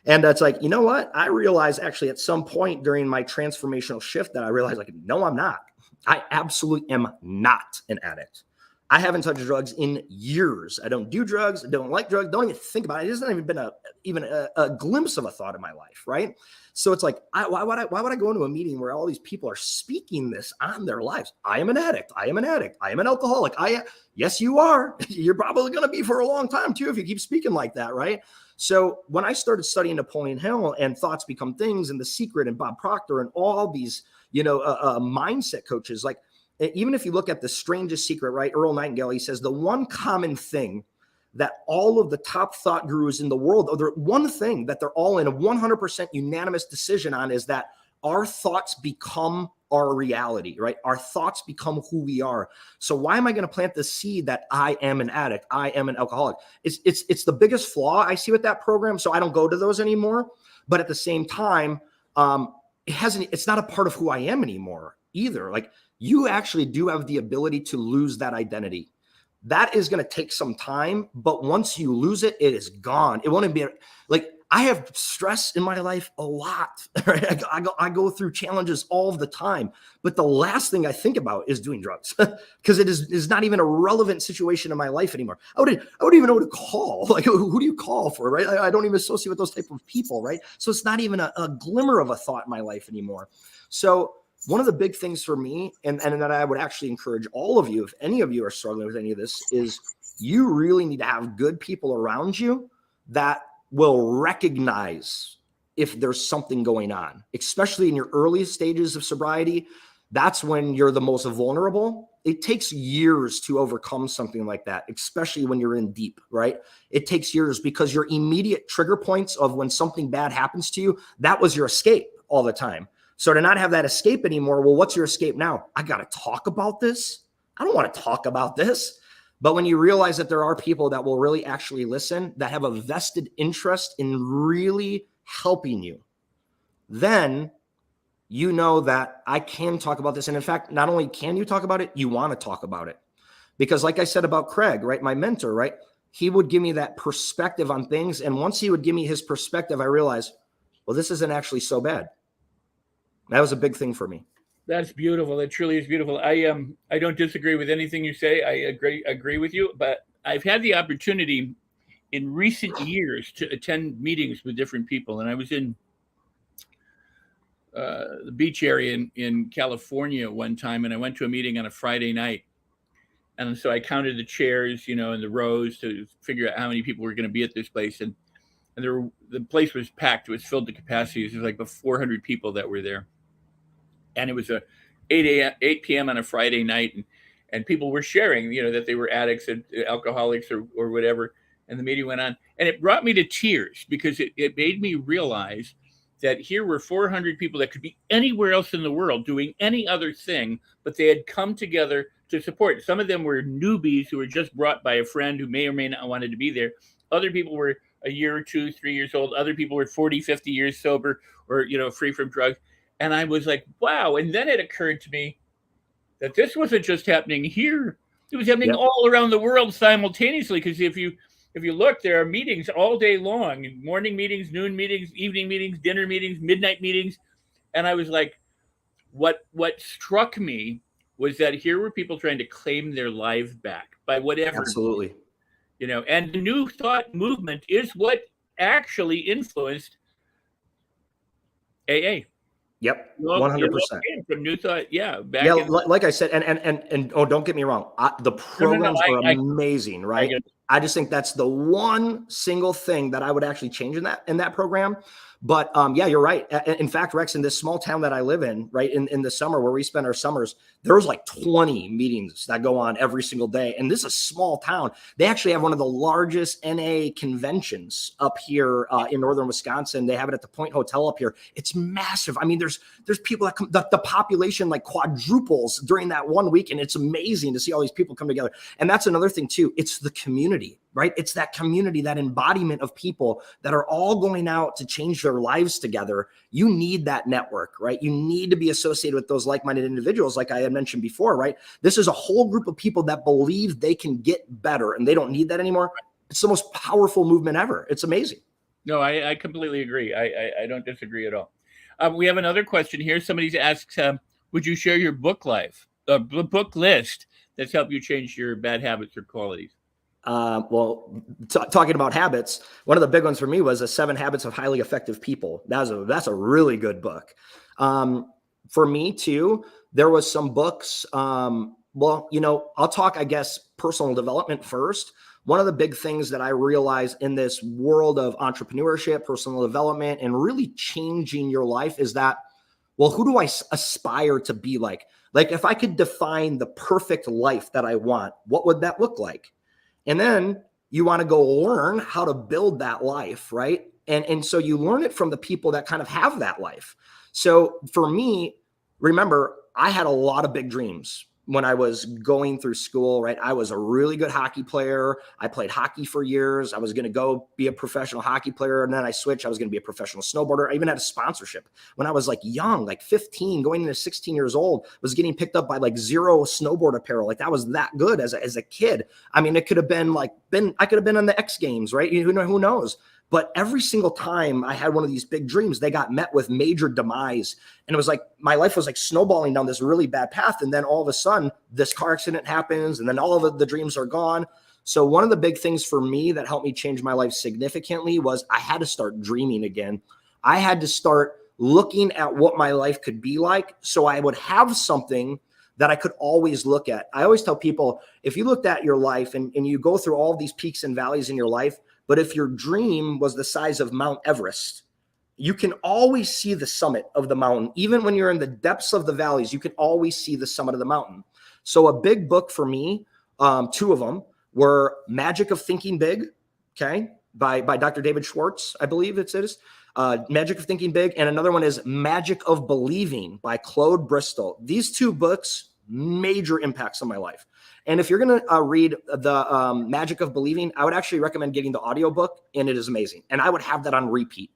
And that's like, you know what? I realized actually at some point during my transformational shift that I realized like, no, I'm not. I absolutely am not an addict. I haven't touched drugs in years. I don't do drugs. I don't like drugs. Don't even think about it. It hasn't even been even a glimpse of a thought in my life, right? So it's like, why would I go into a meeting where all these people are speaking this on their lives? I am an addict. I am an addict. I am an alcoholic. Yes, you are. You're probably going to be for a long time too if you keep speaking like that, right? So when I started studying Napoleon Hill and Thoughts Become Things and The Secret and Bob Proctor and all these, mindset coaches, like, even if you look at The Strangest Secret, right? Earl Nightingale, he says the one common thing that all of the top thought gurus in the world, or one thing that they're all in a 100% unanimous decision on is that our thoughts become our reality, right? Our thoughts become who we are. So why am I going to plant the seed that I am an addict? I am an alcoholic. It's the biggest flaw I see with that program. So I don't go to those anymore. But at the same time, it's not a part of who I am anymore either. Like, you actually do have the ability to lose that identity. That is going to take some time, but once you lose it, it is gone. It won't be like, I have stress in my life a lot. Right? I go through challenges all the time, but the last thing I think about is doing drugs because it is not even a relevant situation in my life anymore. I wouldn't even know who to call. Like, who do you call for, right? I don't even associate with those type of people, right? So it's not even a glimmer of a thought in my life anymore. So one of the big things for me, and that I would actually encourage all of you, if any of you are struggling with any of this, is you really need to have good people around you that will recognize if there's something going on, especially in your early stages of sobriety. That's when you're the most vulnerable. It takes years to overcome something like that, especially when you're in deep, right? It takes years because your immediate trigger points of when something bad happens to you, that was your escape all the time. So to not have that escape anymore, well, what's your escape now? I got to talk about this. I don't want to talk about this. But when you realize that there are people that will really actually listen, that have a vested interest in really helping you, then you know that I can talk about this. And in fact, not only can you talk about it, you want to talk about it. Because like I said about Craig, right, my mentor, right, he would give me that perspective on things. And once he would give me his perspective, I realized, well, this isn't actually so bad. That was a big thing for me. That's beautiful. That truly is beautiful. I don't disagree with anything you say. I agree with you. But I've had the opportunity in recent years to attend meetings with different people, and I was in the beach area in California one time, and I went to a meeting on a Friday night, and so I counted the chairs, and the rows to figure out how many people were going to be at this place, and the place was packed. It was filled to capacity. There was like 400 people that were there, and it was a 8 p.m. on a Friday night, and people were sharing, that they were addicts and alcoholics or whatever. And the meeting went on, and it brought me to tears because it made me realize that here were 400 people that could be anywhere else in the world doing any other thing, but they had come together to support. Some of them were newbies who were just brought by a friend who may or may not wanted to be there. Other people were a year or 2, 3 years old. Other people were 40, 50 years sober or, free from drugs. And I was like, wow. And then it occurred to me that this wasn't just happening here. It was happening all around the world simultaneously. Because if you look, there are meetings all day long, morning meetings, noon meetings, evening meetings, dinner meetings, midnight meetings. And I was like, what struck me was that here were people trying to claim their life back by whatever. Absolutely. And the New Thought movement is what actually influenced AA. Yep, 100%. From New Thought, like I said, and don't get me wrong, the programs are amazing, right? I just think that's the one single thing that I would actually change in that program. But you're right. In fact, Rex, in this small town that I live in, right, in the summer where we spend our summers, there's like 20 meetings that go on every single day. And this is a small town. They actually have one of the largest NA conventions up here in northern Wisconsin. They have it at the Point Hotel up here. It's massive. I mean, there's people that come, the population like quadruples during that one week. And it's amazing to see all these people come together. And that's another thing too. It's the community, right? It's that community, that embodiment of people that are all going out to change their lives together. You need that network, right? You need to be associated with those like-minded individuals, like I had mentioned before, right? This is a whole group of people that believe they can get better and they don't need that anymore. It's the most powerful movement ever. It's amazing. No, I completely agree. I don't disagree at all. We have another question here. Somebody's asked, would you share your book book list that's helped you change your bad habits or qualities? Talking about habits, one of the big ones for me was the 7 Habits of Highly Effective People. That's a really good book. For me too, there was some books. I'll talk, I guess, personal development first. One of the big things that I realized in this world of entrepreneurship, personal development, and really changing your life is that, well, who do I aspire to be like? Like if I could define the perfect life that I want, what would that look like? And then you want to go learn how to build that life, right? And so you learn it from the people that kind of have that life. So for me, remember, I had a lot of big dreams when I was going through school, right? I was a really good hockey player. I played hockey for years. I was going to go be a professional hockey player. And then I switched. I was going to be a professional snowboarder. I even had a sponsorship when I was like young, like 15, going into 16 years old, was getting picked up by like Zero snowboard apparel. Like that was that good as a kid. I mean, it could have been I could have been on the X Games, right? Who knows? But every single time I had one of these big dreams, they got met with major demise. And it was like, my life was like snowballing down this really bad path. And then all of a sudden, this car accident happens, and then all of the dreams are gone. So one of the big things for me that helped me change my life significantly was I had to start dreaming again. I had to start looking at what my life could be like so I would have something that I could always look at. I always tell people, if you looked at your life and you go through all these peaks and valleys in your life, but if your dream was the size of Mount Everest, you can always see the summit of the mountain. Even when you're in the depths of the valleys, you can always see the summit of the mountain. So a big book for me, 2 of them were Magic of Thinking Big, okay, by Dr. David Schwartz, I believe it is. Magic of Thinking Big. And another one is Magic of Believing by Claude Bristol. These 2 books, major impacts on my life. And if you're going to read the Magic of Believing, I would actually recommend getting the audiobook, and it is amazing. And I would have that on repeat.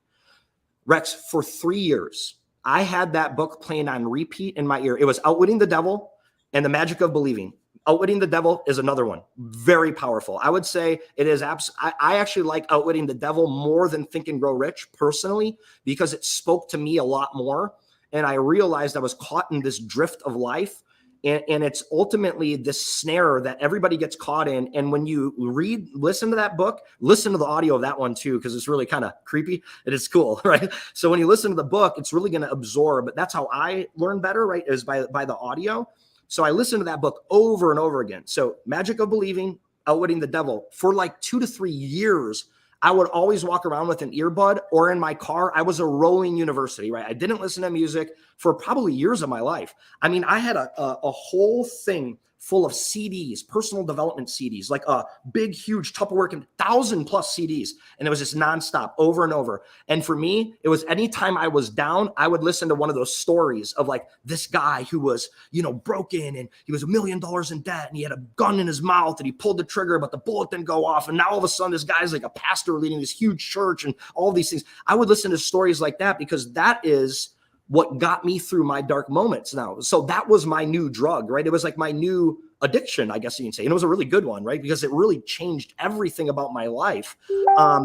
Rex, for 3 years, I had that book playing on repeat in my ear. It was Outwitting the Devil and The Magic of Believing. Outwitting the Devil is another one. Very powerful. I would say it is. I actually like Outwitting the Devil more than Think and Grow Rich personally, because it spoke to me a lot more. And I realized I was caught in this drift of life. And it's ultimately this snare that everybody gets caught in. And when you listen to that book, listen to the audio of that one too, because it's really kind of creepy. It is cool, right? So when you listen to the book, it's really going to absorb. But that's how I learn better, right? Is by the audio. So I listened to that book over and over again. So Magic of Believing, Outwitting the Devil, for like 2 to 3 years. I would always walk around with an earbud, or in my car. I was a rolling university, right? I didn't listen to music for probably years of my life. I mean, I had a whole thing full of CDs, personal development CDs, like a big, huge Tupperware, 1,000+ CDs. And it was just nonstop over and over. And for me, it was anytime I was down, I would listen to one of those stories of like this guy who was, broken, and he was $1 million in debt, and he had a gun in his mouth, and he pulled the trigger, but the bullet didn't go off. And now all of a sudden this guy's like a pastor leading this huge church and all these things. I would listen to stories like that because that is what got me through my dark moments now. So that was my new drug, right? It was like my new addiction, I guess you can say. And it was a really good one, right? Because it really changed everything about my life.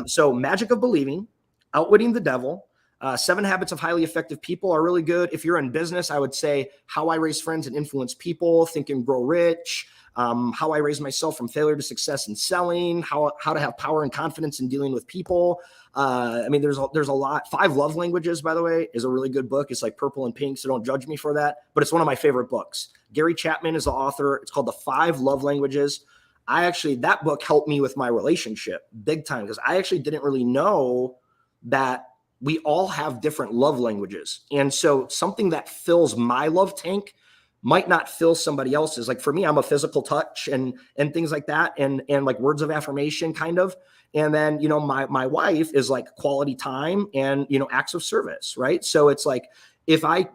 So Magic of Believing, Outwitting the Devil, 7 Habits of Highly Effective People are really good. If you're in business, I would say How I Raise Friends and Influence People, Think and Grow Rich, How I Raised Myself from Failure to Success in Selling, how to have power and confidence in dealing with people. I mean, there's a lot. 5 Love Languages, by the way, is a really good book. It's like purple and pink, so don't judge me for that. But it's one of my favorite books. Gary Chapman is the author. It's called The 5 Love Languages. That book helped me with my relationship big time, because I actually didn't really know that we all have different love languages. And so something that fills my love tank might not fill somebody else's. Like for me, I'm a physical touch and things like that. And like words of affirmation kind of. And then, my wife is like quality time and, acts of service. Right. So it's like, if I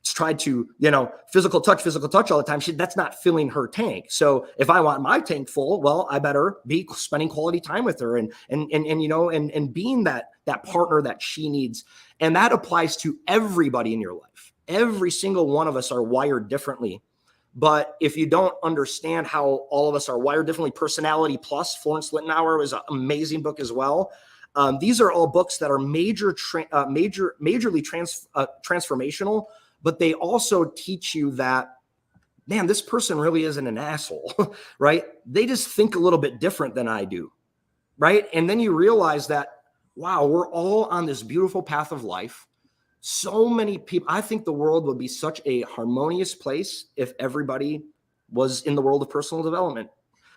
tried to, physical touch all the time, that's not filling her tank. So if I want my tank full, well, I better be spending quality time with her and being that partner that she needs. And that applies to everybody in your life. Every single one of us are wired differently. But if you don't understand how all of us are wired differently, Personality Plus, Florence Littenauer, was an amazing book as well. These are all books that are majorly transformational, but they also teach you that, man, this person really isn't an asshole, right? They just think a little bit different than I do, right? And then you realize that, wow, we're all on this beautiful path of life. So many people, I think the world would be such a harmonious place if everybody was in the world of personal development.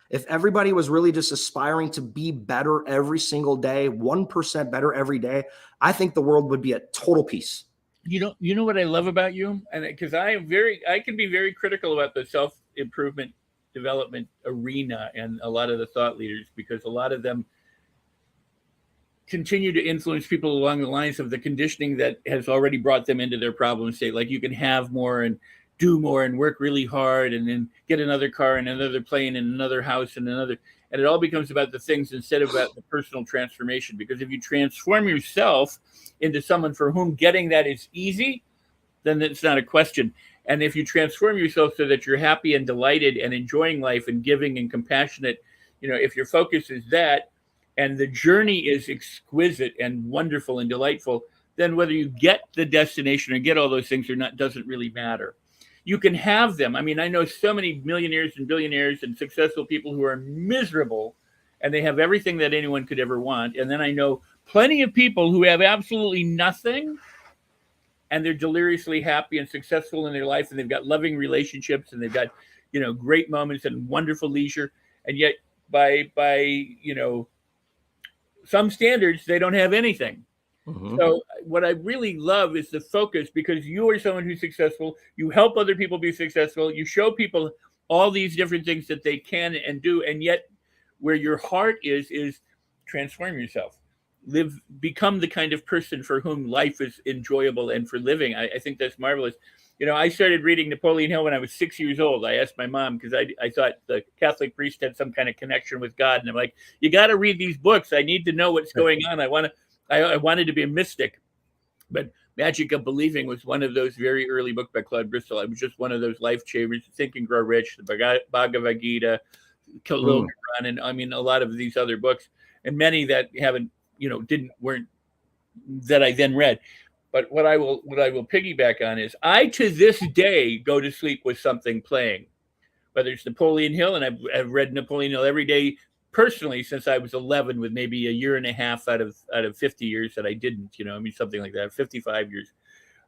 If everybody was really just aspiring to be better every single day, 1% better every day, I think the world would be at total peace. You know what I love about you? And because I can be very critical about the self-improvement development arena and a lot of the thought leaders, because a lot of them continue to influence people along the lines of the conditioning that has already brought them into their problem state. Like you can have more and do more and work really hard and then get another car and another plane and another house and another. And it all becomes about the things instead of about the personal transformation. Because if you transform yourself into someone for whom getting that is easy, then it's not a question. And if you transform yourself so that you're happy and delighted and enjoying life and giving and compassionate, if your focus is that, and the journey is exquisite and wonderful and delightful, then whether you get the destination or get all those things or not doesn't really matter. You can have them. I mean, I know so many millionaires and billionaires and successful people who are miserable and they have everything that anyone could ever want. And then I know plenty of people who have absolutely nothing and they're deliriously happy and successful in their life, and they've got loving relationships and they've got, great moments and wonderful leisure. And yet by some standards, they don't have anything. Mm-hmm. So what I really love is the focus, because you are someone who's successful. You help other people be successful. You show people all these different things that they can and do. And yet where your heart is transform yourself. Become the kind of person for whom life is enjoyable and for living. I think that's marvelous. I started reading Napoleon Hill when I was 6 years old. I asked my mom because I thought the Catholic priest had some kind of connection with God. And I'm like, you got to read these books. I need to know what's going on. I wanted to be a mystic. But Magic of Believing was one of those very early books by Claude Bristol. It was just one of those life changers. Think and Grow Rich, the Bhagavad Gita, Khalil Gibran, and I mean, a lot of these other books, and many that haven't, weren't that I then read. But what I will piggyback on is I to this day go to sleep with something playing, whether it's Napoleon Hill, and I've read Napoleon Hill every day personally since I was 11, with maybe a year and a half out of 50 years that I didn't, I mean, something like that, 55 years.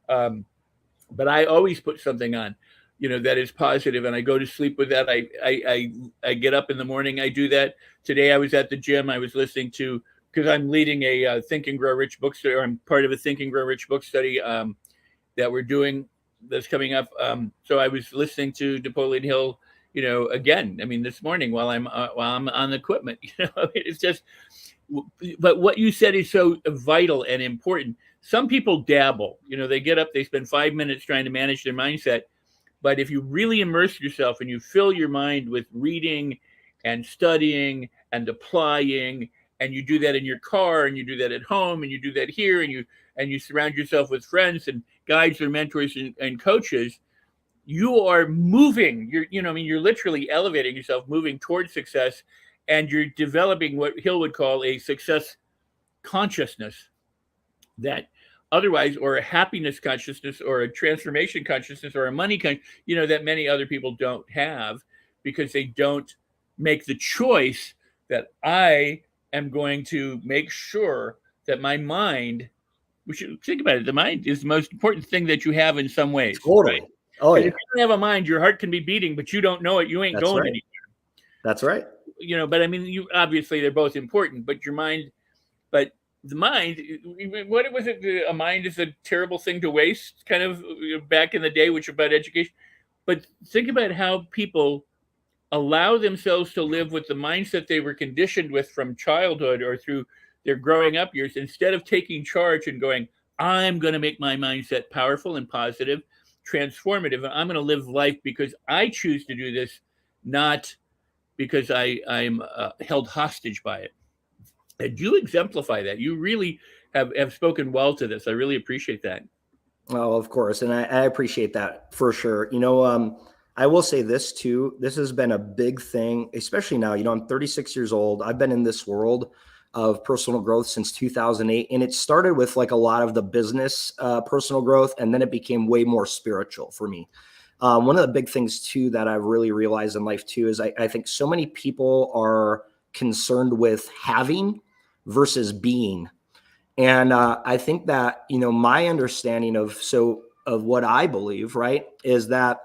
But I always put something on, that is positive, and I go to sleep with that. I get up in the morning, I do that. Today I was at the gym. I was listening to, because I'm leading a Think and Grow Rich book study, or I'm part of a Think and Grow Rich book study that we're doing that's coming up. So I was listening to Napoleon Hill, again. I mean, this morning while I'm on the equipment, it's just. But what you said is so vital and important. Some people dabble, they get up, they spend 5 minutes trying to manage their mindset. But if you really immerse yourself and you fill your mind with reading and studying and applying, and you do that in your car, and you do that at home, and you do that here, and you surround yourself with friends and guides or mentors and coaches, you are moving. You're literally elevating yourself, moving towards success, and you're developing what Hill would call a success consciousness that otherwise, or a happiness consciousness, or a transformation consciousness, or a money that many other people don't have, because they don't make the choice that I am going to make sure that my mind, we should think about it, the mind is the most important thing that you have in some ways. Totally. Right? Oh, and yeah. if you don't have a mind, your heart can be beating, but you don't know it. You ain't That's going right. anywhere. That's right. But I mean, you obviously they're both important, but your mind, but the mind, what was it? A mind is a terrible thing to waste, kind of back in the day, which about education. But think about how people allow themselves to live with the mindset they were conditioned with from childhood or through their growing up years, instead of taking charge and going, I'm going to make my mindset powerful and positive, transformative, and I'm going to live life because I choose to do this, not because I'm held hostage by it. And you exemplify that. You really have spoken well to this. I really appreciate that. Oh, of course. And I appreciate that for sure. I will say this too. This has been a big thing, especially now. I'm 36 years old. I've been in this world of personal growth since 2008. And it started with like a lot of the business personal growth. And then it became way more spiritual for me. One of the big things too that I've really realized in life too is I think so many people are concerned with having versus being. And I think that, my understanding of what I believe, right, is that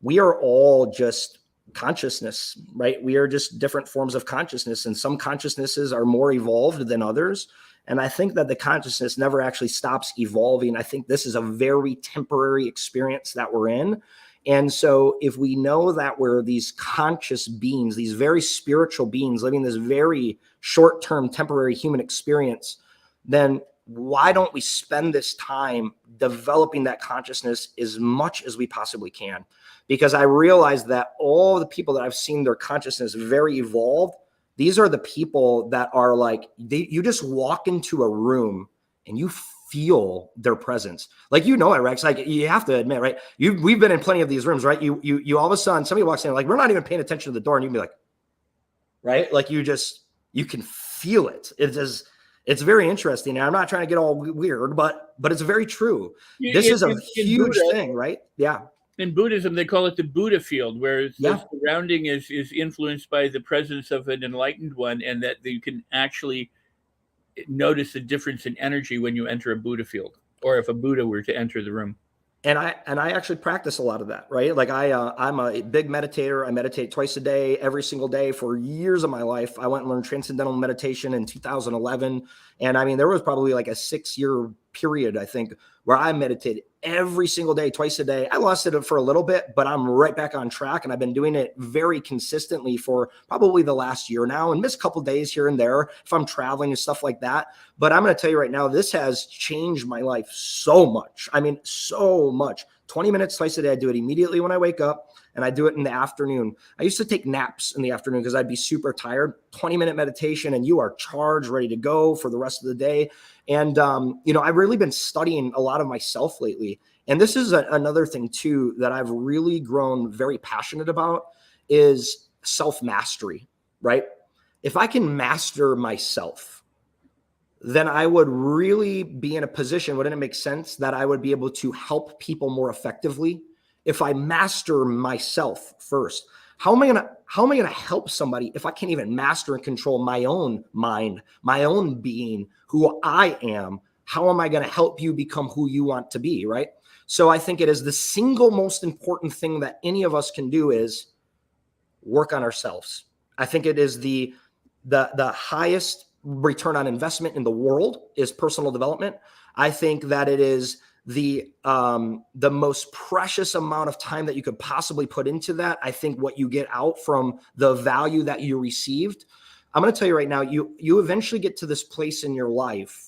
we are all just consciousness, right? We are just different forms of consciousness, and some consciousnesses are more evolved than others. And I think that the consciousness never actually stops evolving. I think this is a very temporary experience that we're in. And so if we know that we're these conscious beings, these very spiritual beings living this very short-term temporary human experience, then why don't we spend this time developing that consciousness as much as we possibly can? Because I realize that all the people that I've seen their consciousness very evolved, these are the people that are like, you just walk into a room and you feel their presence. Like, it, Rex, like you have to admit, right? We've been in plenty of these rooms, right? You all of a sudden somebody walks in, like, we're not even paying attention to the door, and you'd be like, right? Like you can feel it. It's very interesting. And I'm not trying to get all weird, but it's very true. This is a huge thing, right? Yeah. In Buddhism, they call it the Buddha field, where the surrounding is influenced by the presence of an enlightened one, and that you can actually notice the difference in energy when you enter a Buddha field, or if a Buddha were to enter the room. And I actually practice a lot of that, right? Like I'm a big meditator. I meditate twice a day, every single day for years of my life. I went and learned transcendental meditation in 2011. And I mean, there was probably like a 6-year period, I think, where I meditated every single day, twice a day. I lost it for a little bit, but I'm right back on track. And I've been doing it very consistently for probably the last year now, and miss a couple days here and there if I'm traveling and stuff like that. But I'm going to tell you right now, this has changed my life so much. I mean, so much. 20 minutes twice a day. I do it immediately when I wake up, and I do it in the afternoon. I used to take naps in the afternoon because I'd be super tired. 20-minute meditation, and you are charged, ready to go for the rest of the day. And, I've really been studying a lot of myself lately. And this is another thing too, that I've really grown very passionate about, is self-mastery, right? If I can master myself, then I would really be in a position, wouldn't it make sense that I would be able to help people more effectively if I master myself first? How am I gonna help somebody if I can't even master and control my own mind, my own being, who I am? How am I going to help you become who you want to be, right? So I think it is the single most important thing that any of us can do is work on ourselves. I think it is the highest return on investment in the world is personal development. I think that it is the most precious amount of time that you could possibly put into that. I think what you get out from the value that you received, I'm going to tell you right now, you eventually get to this place in your life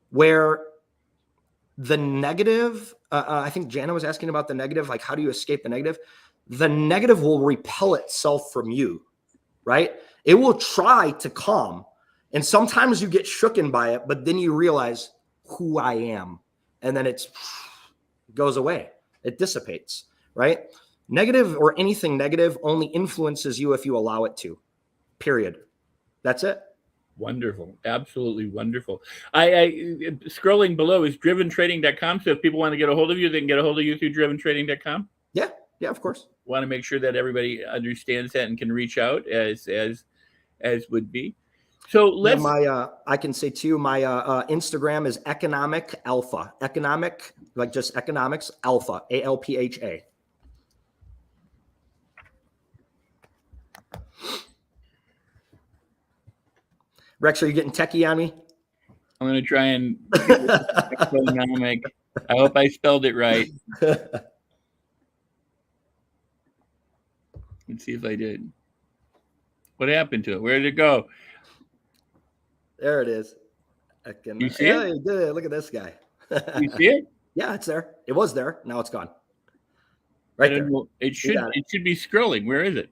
where the negative, I think Jana was asking about the negative, like how do you escape the negative? The negative will repel itself from you, right? It will try to come. And sometimes you get shooken by it, but then you realize who I am. And then it goes away. It dissipates, right? Negative or anything negative only influences you if you allow it to, period. That's it. Wonderful. Absolutely wonderful. I scrolling below is driventrading.com. So if people want to get a hold of you, they can get a hold of you through driventrading.com. Yeah. Yeah, of course. Want to make sure that everybody understands that and can reach out as would be. So let's. Yeah, I can say too, my Instagram is Economic Alpha. Economic, like just economics alpha, ALPHA. Rex, are you getting techie on me? I'm going to try and economic. I hope I spelled it right. Let's see if I did. What happened to it? Where did it go? There it is. You see it? You did it. Look at this guy. You see it? Yeah, it's there. It was there. Now it's gone. Right there. It should be scrolling. Where is it?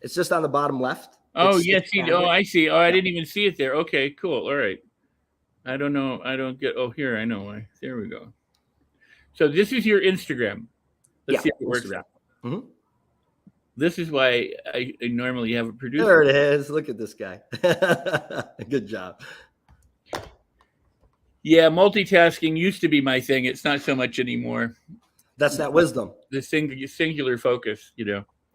It's just on the bottom left. Oh, yes. I see. Oh, I didn't even see it there. Okay, cool. All right. I don't know. I don't get. Oh, here. I know why. There we go. So this is your Instagram. Let's see if it works out. Mm-hmm. This is why I normally have a producer. There it is. Look at this guy. Good job. Yeah, multitasking used to be my thing. It's not so much anymore. That's that wisdom. The singular focus,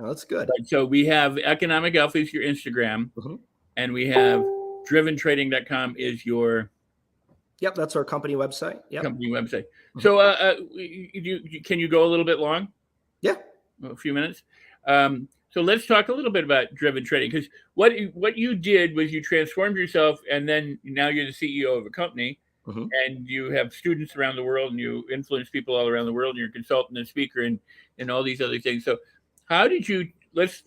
Oh, that's good. But so we have Economic Alpha is your Instagram, and we have driventrading.com is your. Yep, that's our company website. Yep. Company website. So can you go a little bit long? Yeah. A few minutes. So let's talk a little bit about driven trading, because what you did was you transformed yourself, and then now you're the CEO of a company, and you have students around the world, and you influence people all around the world, and you're a consultant and speaker and all these other things. So how did you let's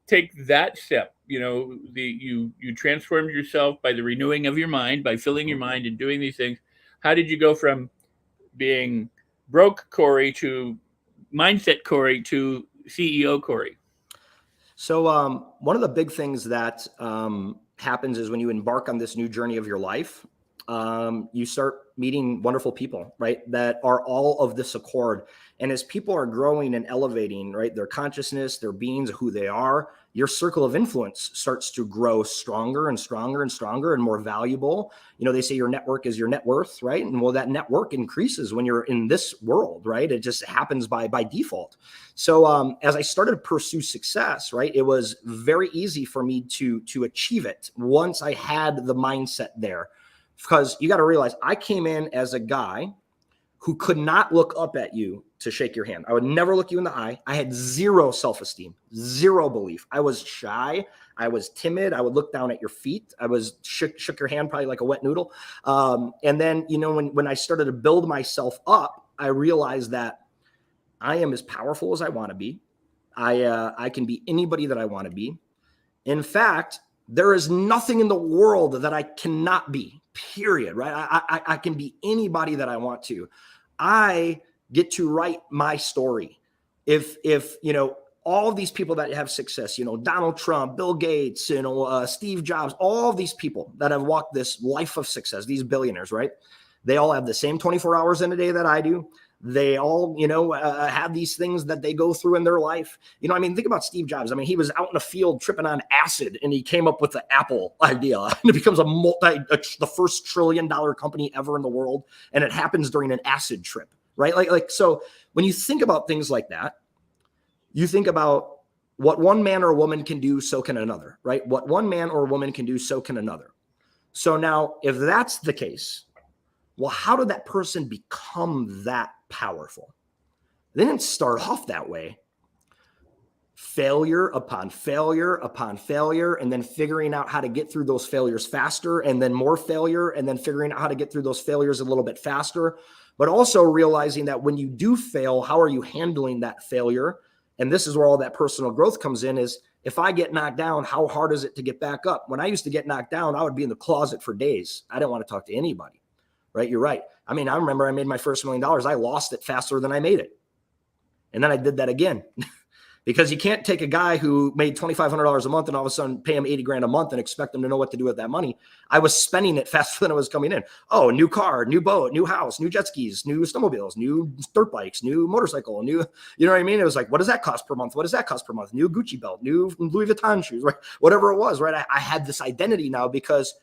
take that step? You transformed yourself by the renewing of your mind, by filling your mind and doing these things. How did you go from being broke Cory to mindset Cory to CEO Cory? So one of the big things that happens is when you embark on this new journey of your life, you start meeting wonderful people, right, that are all of this accord. And as people are growing and elevating, right, their consciousness, their beings, who they are, your circle of influence starts to grow stronger and stronger and stronger and more valuable. They say your network is your net worth, right? And well, that network increases when you're in this world, right? It just happens by default. So as I started to pursue success, right, it was very easy for me to achieve it once I had the mindset there. Because you got to realize I came in as a guy who could not look up at you to shake your hand. I would never look you in the eye. I had zero self-esteem, zero belief. I was shy. I was timid. I would look down at your feet. I was shook your hand probably like a wet noodle. And then, when I started to build myself up, I realized that I am as powerful as I want to be. I can be anybody that I want to be. In fact, there is nothing in the world that I cannot be, period, right? I can be anybody that I want to. I get to write my story. If all of these people that have success, Donald Trump, Bill Gates, Steve Jobs, all of these people that have walked this life of success, these billionaires, right? They all have the same 24 hours in a day that I do. They all, have these things that they go through in their life. I mean, think about Steve Jobs. I mean, he was out in the field tripping on acid and he came up with the Apple idea. And it becomes the first $1 trillion company ever in the world. And it happens during an acid trip, right? So when you think about things like that, you think about what one man or woman can do, so can another, right? What one man or woman can do, so can another. So now if that's the case, well, how did that person become that powerful? They didn't start off that way. Failure upon failure upon failure, and then figuring out how to get through those failures faster, and then more failure, and then figuring out how to get through those failures a little bit faster. But also realizing that when you do fail, how are you handling that failure? And this is where all that personal growth comes in, is if I get knocked down, how hard is it to get back up? When I used to get knocked down, I would be in the closet for days. I didn't want to talk to anybody. Right? You're right. I mean, I remember I made my first $1 million. I lost it faster than I made it. And then I did that again because you can't take a guy who made $2,500 a month and all of a sudden pay him 80 grand a month and expect him to know what to do with that money. I was spending it faster than it was coming in. Oh, new car, new boat, new house, new jet skis, new snowmobiles, new dirt bikes, new motorcycle, new, you know what I mean? It was like, what does that cost per month? What does that cost per month? New Gucci belt, new Louis Vuitton shoes, right? Whatever it was, right? I had this identity now because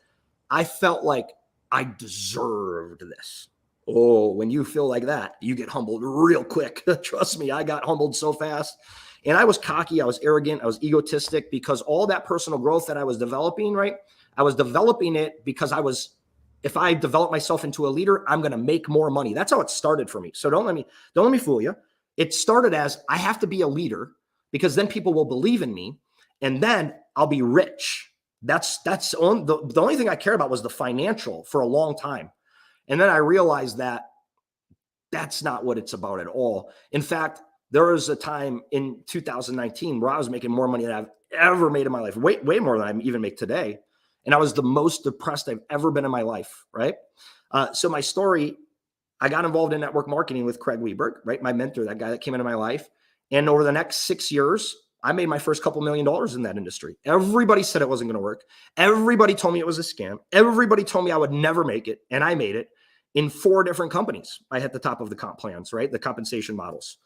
I felt like I deserved this. Oh, when you feel like that, you get humbled real quick. Trust me, I got humbled so fast. And I was cocky, I was arrogant, I was egotistic because all that personal growth that I was developing, right? I was developing it because if I develop myself into a leader, I'm going to make more money. That's how it started for me. So don't let me fool you. It started as I have to be a leader because then people will believe in me and then I'll be rich. That's the only thing I cared about was the financial for a long time. And then I realized that that's not what it's about at all. In fact, there was a time in 2019 where I was making more money than I've ever made in my life, way more than I even make today. And I was the most depressed I've ever been in my life, right? So my story, I got involved in network marketing with Craig Weberg, right? My mentor, that guy that came into my life. And over the next 6 years, I made my first couple $1 million in that industry. Everybody said it wasn't going to work. Everybody told me it was a scam. Everybody told me I would never make it. And I made it in 4 different companies. I hit the top of the comp plans, right? The compensation models.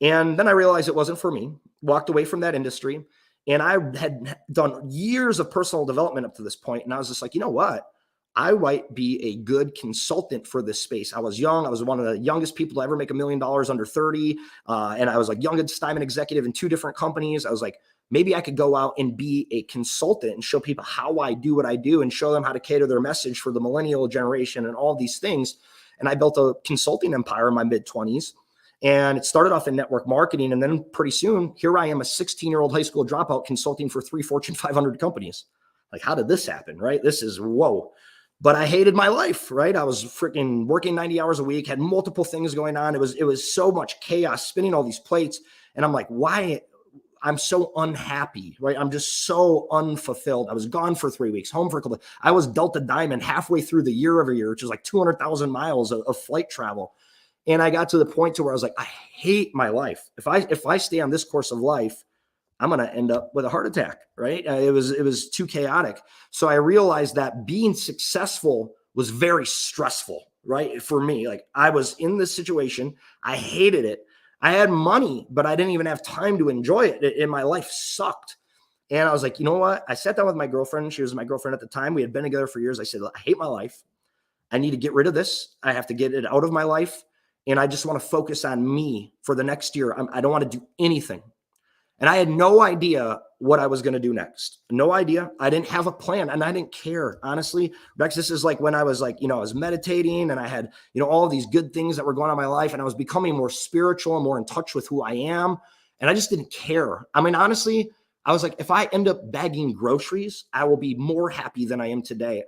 And then I realized it wasn't for me, walked away from that industry. And I had done years of personal development up to this point. And I was just like, you know what? I might be a good consultant for this space. I was young. I was one of the youngest people to ever make $1 million under 30. And I was like youngest time executive in 2 different companies. I was like, maybe I could go out and be a consultant and show people how I do what I do and show them how to cater their message for the millennial generation and all these things. And I built a consulting empire in my mid-20s. And it started off in network marketing. And then pretty soon, here I am, a 16-year-old high school dropout consulting for 3 Fortune 500 companies. Like, how did this happen, right? This is, whoa. But I hated my life, right? I was freaking working 90 hours a week, had multiple things going on. It was so much chaos, spinning all these plates. And I'm like, why? I'm so unhappy, right? I'm just so unfulfilled. I was gone for 3 weeks, home for a couple. I was Delta Diamond halfway through the year every year, which is like 200,000 miles of flight travel. And I got to the point to where I was like, I hate my life. If I stay on this course of life, I'm going to end up with a heart attack, right? It was too chaotic. So I realized that being successful was very stressful, right? For me, like I was in this situation. I hated it. I had money, but I didn't even have time to enjoy it. And my life sucked. And I was like, you know what? I sat down with my girlfriend. She was my girlfriend at the time. We had been together for years. I said, I hate my life. I need to get rid of this. I have to get it out of my life. And I just want to focus on me for the next year. I don't want to do anything. And I had no idea what I was going to do next. No idea. I didn't have a plan and I didn't care. Honestly, Rex, this is like when I was like, I was meditating and I had, all of these good things that were going on in my life. And I was becoming more spiritual and more in touch with who I am. And I just didn't care. I mean, honestly, I was like, if I end up bagging groceries, I will be more happy than I am today.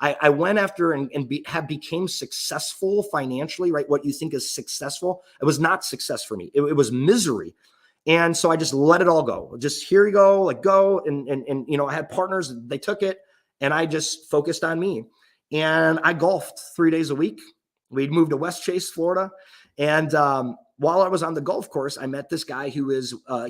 I went after and became successful financially, right? What you think is successful. It was not success for me. It was misery. And so I just let it all go. Just here you go, like go. And I had partners, they took it and I just focused on me. And I golfed 3 days a week. We'd moved to West Chase, Florida. And while I was on the golf course, I met this guy who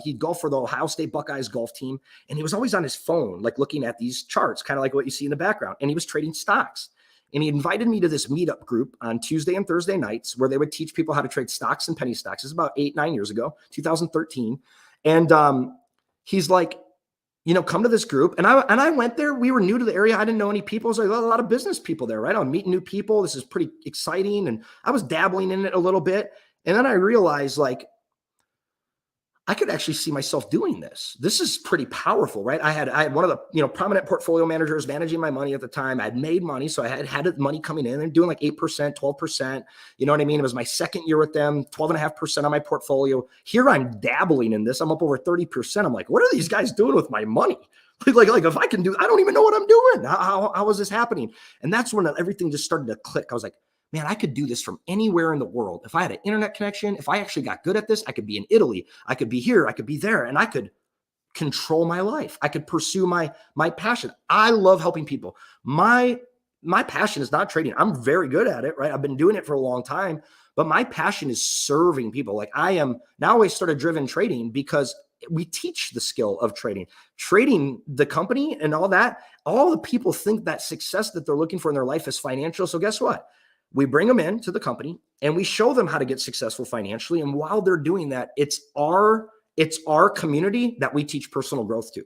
he'd golf for the Ohio State Buckeyes golf team. And he was always on his phone, like looking at these charts, kind of like what you see in the background. And he was trading stocks. And he invited me to this meetup group on Tuesday and Thursday nights where they would teach people how to trade stocks and penny stocks. This is about 8-9 years ago, 2013. And he's like, come to this group. And I went there. We were new to the area. I didn't know any people. It was like a lot of business people there, right? I'm meeting new people. This is pretty exciting. And I was dabbling in it a little bit. And then I realized, like, I could actually see myself doing this. This is pretty powerful, right? I had one of the, prominent portfolio managers managing my money at the time. I had made money. So I had money coming in and doing like 8%, 12%. You know what I mean? It was my second year with them, 12.5% on my portfolio. Here I'm dabbling in this. I'm up over 30%. I'm like, what are these guys doing with my money? Like if I can do, I don't even know what I'm doing. How is this happening? And that's when everything just started to click. I was like, man, I could do this from anywhere in the world. If I had an internet connection, if I actually got good at this, I could be in Italy. I could be here. I could be there. And I could control my life. I could pursue my passion. I love helping people. My passion is not trading. I'm very good at it, right? I've been doing it for a long time, but my passion is serving people. Like I started Driven Trading because we teach the skill of trading the company and all that. All the people think that success that they're looking for in their life is financial. So guess what? We bring them into the company and we show them how to get successful financially. And while they're doing that, it's our community that we teach personal growth to.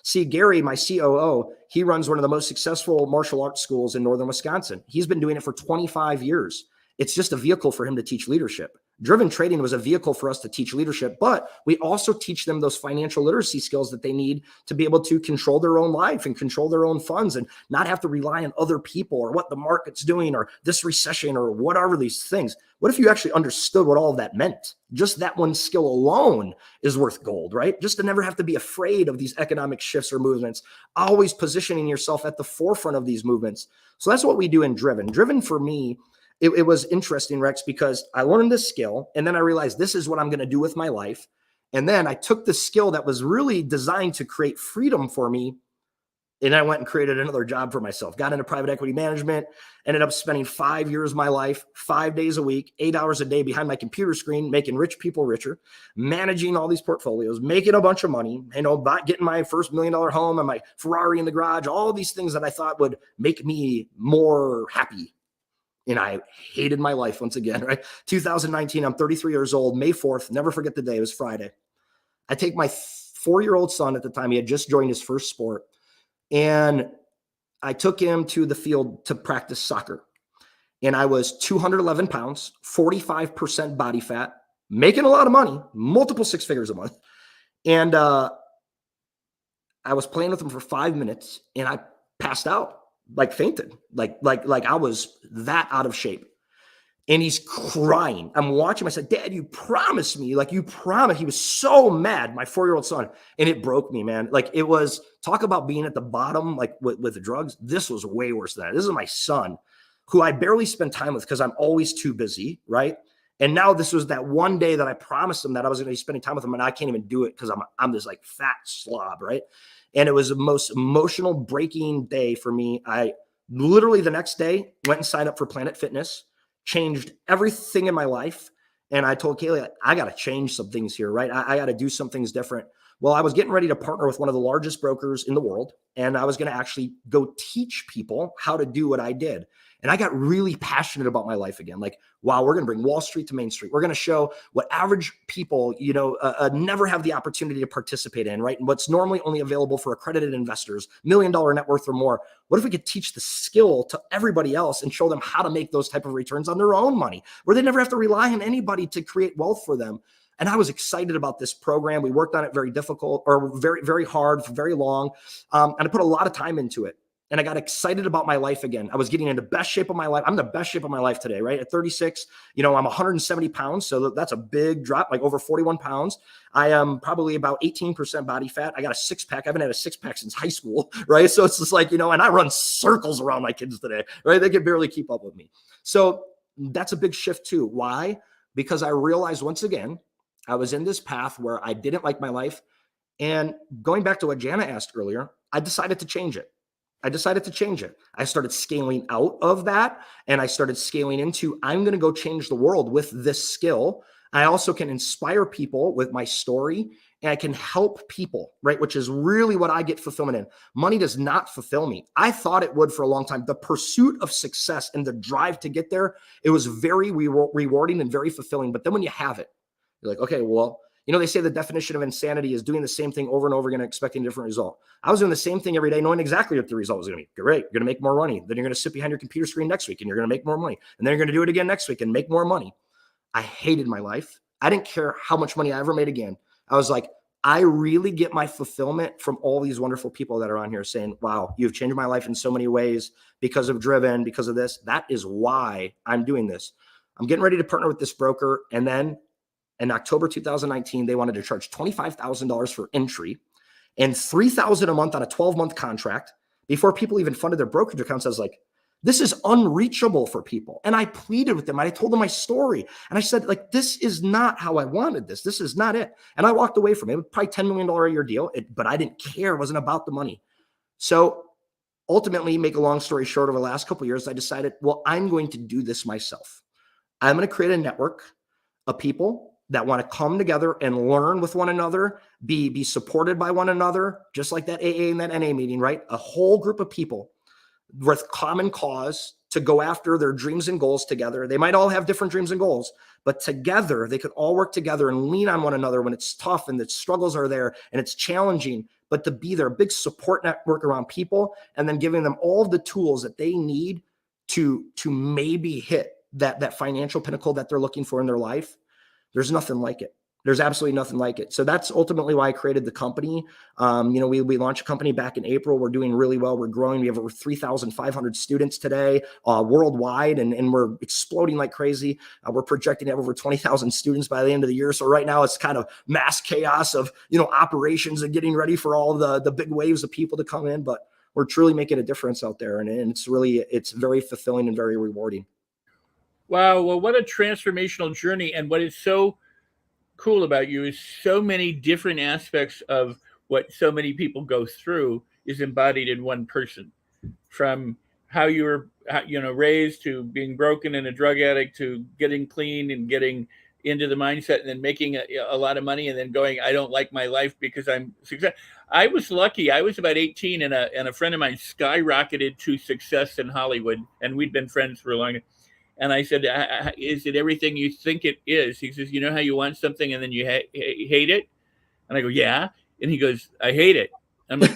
See, Gary, my COO, he runs one of the most successful martial arts schools in Northern Wisconsin. He's been doing it for 25 years. It's just a vehicle for him to teach leadership. Driven Trading was a vehicle for us to teach leadership, but we also teach them those financial literacy skills that they need to be able to control their own life and control their own funds and not have to rely on other people or what the market's doing or this recession or whatever these things. What if you actually understood what all of that meant? Just that one skill alone is worth gold, right? Just to never have to be afraid of these economic shifts or movements, always positioning yourself at the forefront of these movements. So that's what we do in Driven. Driven for me, it was interesting, Rex, because I learned this skill and then I realized this is what I'm going to do with my life. And then I took the skill that was really designed to create freedom for me. And I went and created another job for myself, got into private equity management, ended up spending 5 years of my life, 5 days a week, 8 hours a day behind my computer screen, making rich people richer, managing all these portfolios, making a bunch of money, getting my first $1 million home and my Ferrari in the garage, all these things that I thought would make me more happy. And I hated my life once again, right? 2019, I'm 33 years old, May 4th, never forget the day, it was Friday. I take my 4-year-old son at the time, he had just joined his first sport, and I took him to the field to practice soccer. And I was 211 pounds, 45% body fat, making a lot of money, multiple 6 figures a month. And I was playing with him for 5 minutes and I passed out. Like fainted, like I was that out of shape. And he's crying. I'm watching him. I said, Dad, you promised me, like you promised. He was so mad, my 4-year-old son. And it broke me, man. Like it was, talk about being at the bottom, like with the drugs. This was way worse than that. This is my son who I barely spend time with because I'm always too busy, right? And now this was that one day that I promised him that I was going to be spending time with him, and I can't even do it because I'm this like fat slob, right? And it was the most emotional breaking day for me. I literally the next day went and signed up for Planet Fitness, changed everything in my life. And I told Kaylee, I got to change some things here, right? I got to do some things different. Well, I was getting ready to partner with one of the largest brokers in the world. And I was going to actually go teach people how to do what I did. And I got really passionate about my life again. Like, wow, we're going to bring Wall Street to Main Street. We're going to show what average people, never have the opportunity to participate in, right? And what's normally only available for accredited investors, $1 million net worth or more. What if we could teach the skill to everybody else and show them how to make those type of returns on their own money, where they never have to rely on anybody to create wealth for them? And I was excited about this program. We worked on it very very hard, for very long. And I put a lot of time into it. And I got excited about my life again. I was getting into best shape of my life. I'm in the best shape of my life today, right? At 36, I'm 170 pounds. So that's a big drop, like over 41 pounds. I am probably about 18% body fat. I got a 6-pack. I haven't had a 6-pack since high school, right? So it's just like, and I run circles around my kids today, right? They can barely keep up with me. So that's a big shift too. Why? Because I realized once again, I was in this path where I didn't like my life. And going back to what Jana asked earlier, I decided to change it. I started scaling out of that, and I started scaling into, I'm going to go change the world with this skill. I also can inspire people with my story and I can help people, right? Which is really what I get fulfillment in. Money does not fulfill me. I thought it would for a long time. The pursuit of success and the drive to get there, it was very rewarding and very fulfilling. But then when you have it, you're like, okay, well, they say the definition of insanity is doing the same thing over and over again, expecting a different result. I was doing the same thing every day, knowing exactly what the result was going to be. Great. You're going to make more money. Then you're going to sit behind your computer screen next week and you're going to make more money. And then you're going to do it again next week and make more money. I hated my life. I didn't care how much money I ever made again. I was like, I really get my fulfillment from all these wonderful people that are on here saying, wow, you've changed my life in so many ways because of Driven, because of this. That is why I'm doing this. I'm getting ready to partner with this broker. And then in October 2019, they wanted to charge $25,000 for entry and $3,000 a month on a 12-month contract before people even funded their brokerage accounts. I was like, this is unreachable for people. And I pleaded with them. I told them my story. And I said, like, this is not how I wanted this. This is not it. And I walked away from it. It was probably $10 million a year deal, but I didn't care. It wasn't about the money. So ultimately, make a long story short, over the last couple of years, I decided, well, I'm going to do this myself. I'm going to create a network of people that want to come together and learn with one another, be supported by one another, just like that AA and that NA meeting, right? A whole group of people with common cause to go after their dreams and goals together. They might all have different dreams and goals, but together they could all work together and lean on one another when it's tough and the struggles are there and it's challenging, but to be their big support network around people and then giving them all the tools that they need to maybe hit that financial pinnacle that they're looking for in their life. There's nothing like it. There's absolutely nothing like it. So that's ultimately why I created the company. We launched a company back in April. We're doing really well. We're growing. We have over 3,500 students today worldwide, and we're exploding like crazy. We're projecting to have over 20,000 students by the end of the year. So right now it's kind of mass chaos of, operations and getting ready for all the big waves of people to come in. But we're truly making a difference out there. And it's very fulfilling and very rewarding. Wow. Well, what a transformational journey. And what is so cool about you is so many different aspects of what so many people go through is embodied in one person, from how you were raised to being broken and a drug addict to getting clean and getting into the mindset and then making a lot of money and then going, I don't like my life because I'm success. I was lucky. I was about 18 and a friend of mine skyrocketed to success in Hollywood, and we'd been friends for a long time. And I said, is it everything you think it is? He says, you know how you want something and then you hate it? And I go, yeah. And he goes, I hate it. I'm like,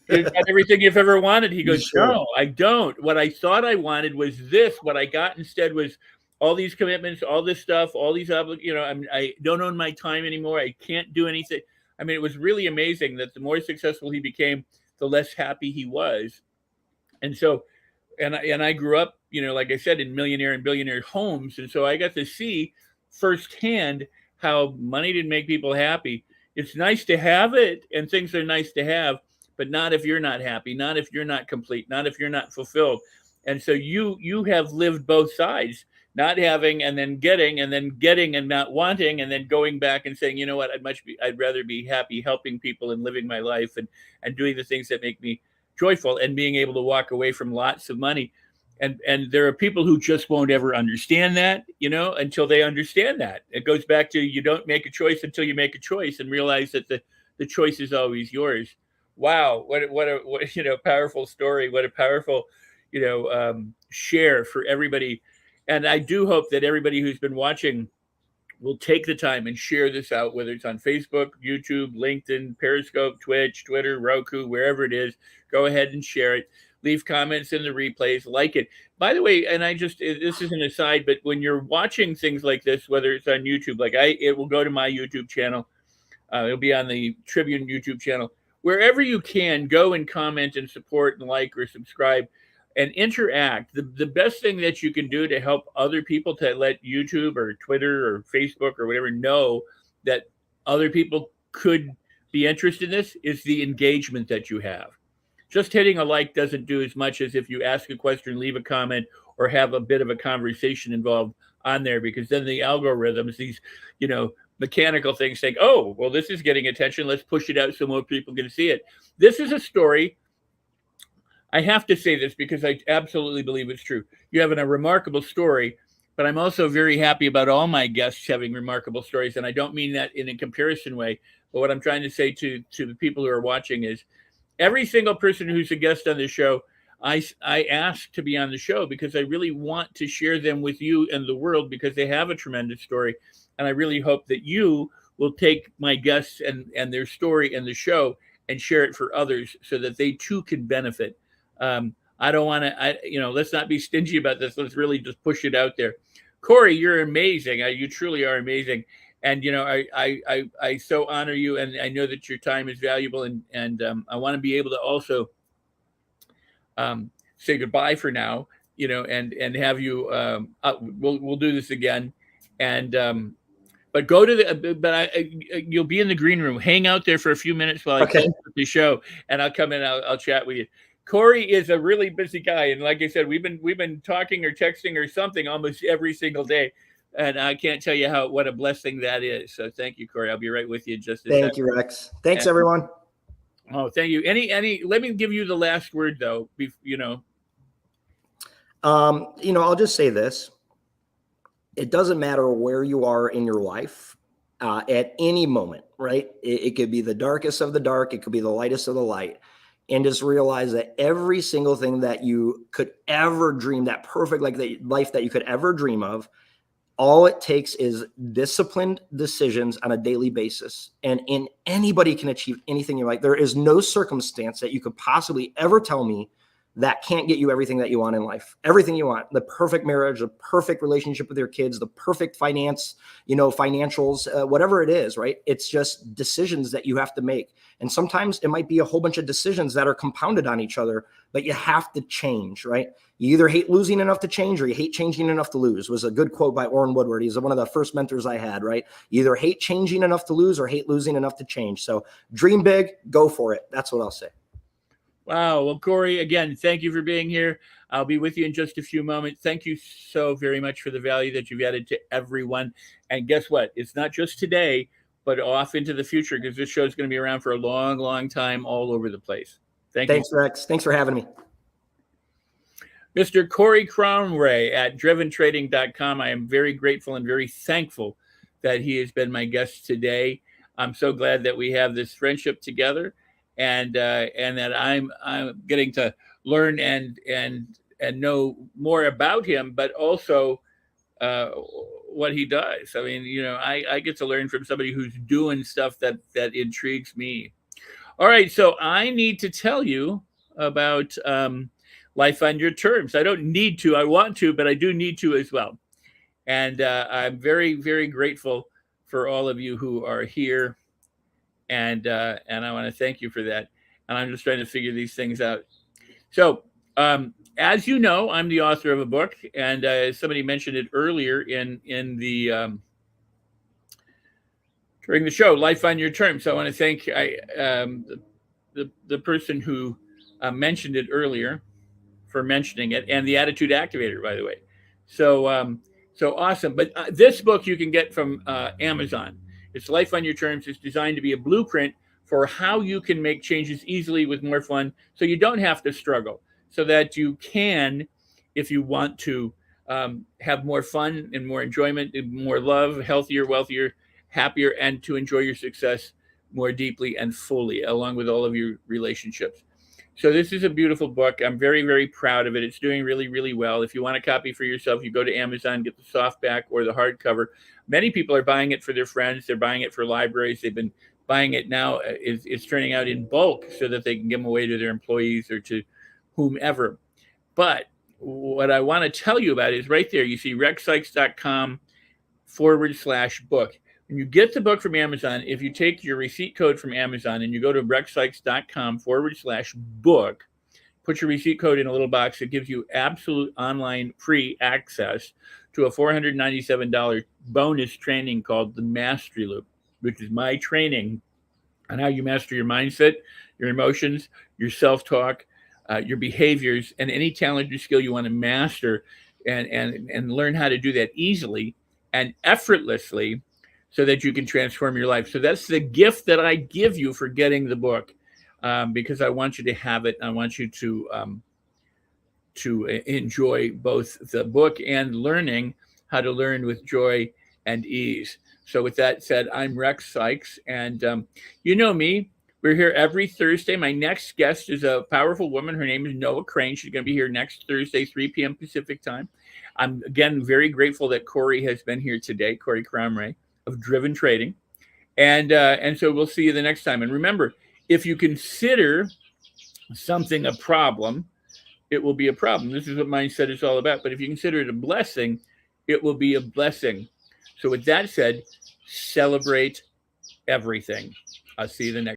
you've got everything you've ever wanted. He goes, sure. No, I don't. What I thought I wanted was this. What I got instead was all these commitments, all this stuff, all these I don't own my time anymore. I can't do anything. I mean, it was really amazing that the more successful he became, the less happy he was. And so, and I grew up, like I said, in millionaire and billionaire homes. And so I got to see firsthand how money didn't make people happy. It's nice to have it and things are nice to have, but not if you're not happy, not if you're not complete, not if you're not fulfilled. And so you have lived both sides, not having and then getting and not wanting and then going back and saying, you know what, I'd rather be happy helping people and living my life and doing the things that make me joyful and being able to walk away from lots of money. And there are people who just won't ever understand that, until they understand that. It goes back to, you don't make a choice until you make a choice and realize that the choice is always yours. Wow. What a powerful story. What a powerful, share for everybody. And I do hope that everybody who's been watching will take the time and share this out, whether it's on Facebook, YouTube, LinkedIn, Periscope, Twitch, Twitter, Roku, wherever it is. Go ahead and share it. Leave comments in the replays, like it. By the way, and this is an aside, but when you're watching things like this, whether it's on YouTube, it will go to my YouTube channel. It'll be on the Tribune YouTube channel. Wherever you can, go and comment and support and like or subscribe and interact. The best thing that you can do to help other people, to let YouTube or Twitter or Facebook or whatever know that other people could be interested in this, is the engagement that you have. Just hitting a like doesn't do as much as if you ask a question, leave a comment, or have a bit of a conversation involved on there, because then the algorithms, these, mechanical things saying, oh, well, this is getting attention. Let's push it out so more people can see it. This is a story. I have to say this because I absolutely believe it's true. You have a remarkable story but I'm also very happy about all my guests having remarkable stories. And I don't mean that in a comparison way, but what I'm trying to say to the people who are watching is every single person who's a guest on the show, I ask to be on the show because I really want to share them with you and the world because they have a tremendous story. And I really hope that you will take my guests and their story and the show and share it for others so that they too can benefit. I don't want to, let's not be stingy about this. Let's really just push it out there. Cory, you're amazing. You truly are amazing. And, I so honor you. And I know that your time is valuable. And I want to be able to also say goodbye for now, and have you, we'll do this again. And, but go to you'll be in the green room. Hang out there for a few minutes while I close the show, and I'll come in. I'll chat with you. Cory is a really busy guy, and like I said, we've been talking or texting or something almost every single day, and I can't tell you what a blessing that is. So thank you, Cory. I'll be right with you in just a second. Thank you, Rex. Thanks, everyone. Oh, thank you. Let me give you the last word, though. I'll just say this. It doesn't matter where you are in your life at any moment, right? It could be the darkest of the dark. It could be the lightest of the light. And just realize that every single thing that you could ever dream, that perfect life that you could ever dream of, all it takes is disciplined decisions on a daily basis. And anybody can achieve anything you like. There is no circumstance that you could possibly ever tell me that can't get you everything that you want in life, everything you want, the perfect marriage, the perfect relationship with your kids, the perfect financials, whatever it is, right? It's just decisions that you have to make. And sometimes it might be a whole bunch of decisions that are compounded on each other, but you have to change, right? You either hate losing enough to change or you hate changing enough to lose, was a good quote by Warren Woodward. He's one of the first mentors I had, right? You either hate changing enough to lose or hate losing enough to change. So dream big, go for it. That's what I'll say. Wow. Well, Cory, again, thank you for being here. I'll be with you in just a few moments. Thank you so very much for the value that you've added to everyone. And guess what? It's not just today, but off into the future, because this show is going to be around for a long, long time all over the place. Thanks, Rex. Thanks for having me. Mr. Cory Kromray at driventrading.com. I am very grateful and very thankful that he has been my guest today. I'm so glad that we have this friendship together. And that I'm getting to learn and know more about him, but also what he does. I mean, I get to learn from somebody who's doing stuff that intrigues me. All right, so I need to tell you about Life on Your Terms. I don't need to, I want to, but I do need to as well. And I'm very, very grateful for all of you who are here. And I want to thank you for that. And I'm just trying to figure these things out. So, as you know, I'm the author of a book, and somebody mentioned it earlier in the during the show, Life on Your Terms. So I want to thank the person who mentioned it earlier for mentioning it, and the Attitude Activator, by the way. So so awesome. But this book you can get from Amazon. It's Life on Your Terms. It's designed to be a blueprint for how you can make changes easily with more fun, so you don't have to struggle, so that you can, if you want to, have more fun and more enjoyment and more love, healthier, wealthier, happier, and to enjoy your success more deeply and fully, along with all of your relationships. So this is a beautiful book. I'm very, very proud of it. It's doing really, really well. If you want a copy for yourself, you go to Amazon, get the softback or the hardcover. Many people are buying it for their friends. They're buying it for libraries. They've been buying it now. It's turning out in bulk so that they can give them away to their employees or to whomever. But what I want to tell you about is right there. You see rexsikes.com/book. When you get the book from Amazon, if you take your receipt code from Amazon and you go to rexsikes.com/book, put your receipt code in a little box, it gives you absolute online free access to a $497 bonus training called the Mastery Loop, which is my training on how you master your mindset, your emotions, your self-talk, your behaviors, and any talent or skill you want to master, and learn how to do that easily and effortlessly, so that you can transform your life. So that's the gift that I give you for getting the book, because I want you to have it. I want you to enjoy both the book and learning how to learn with joy and ease. So with that said, I'm Rex Sikes, and you know me. We're here every Thursday. My next guest is a powerful woman. Her name is Noah Crane. She's going to be here next Thursday, 3 p.m. Pacific time. I'm, again, very grateful that Cory has been here today, Cory Kromray of Driven Trading. And so we'll see you the next time. And remember, if you consider something a problem, it will be a problem. This is what mindset is all about. But if you consider it a blessing, it will be a blessing. So with that said, celebrate everything. I'll see you the next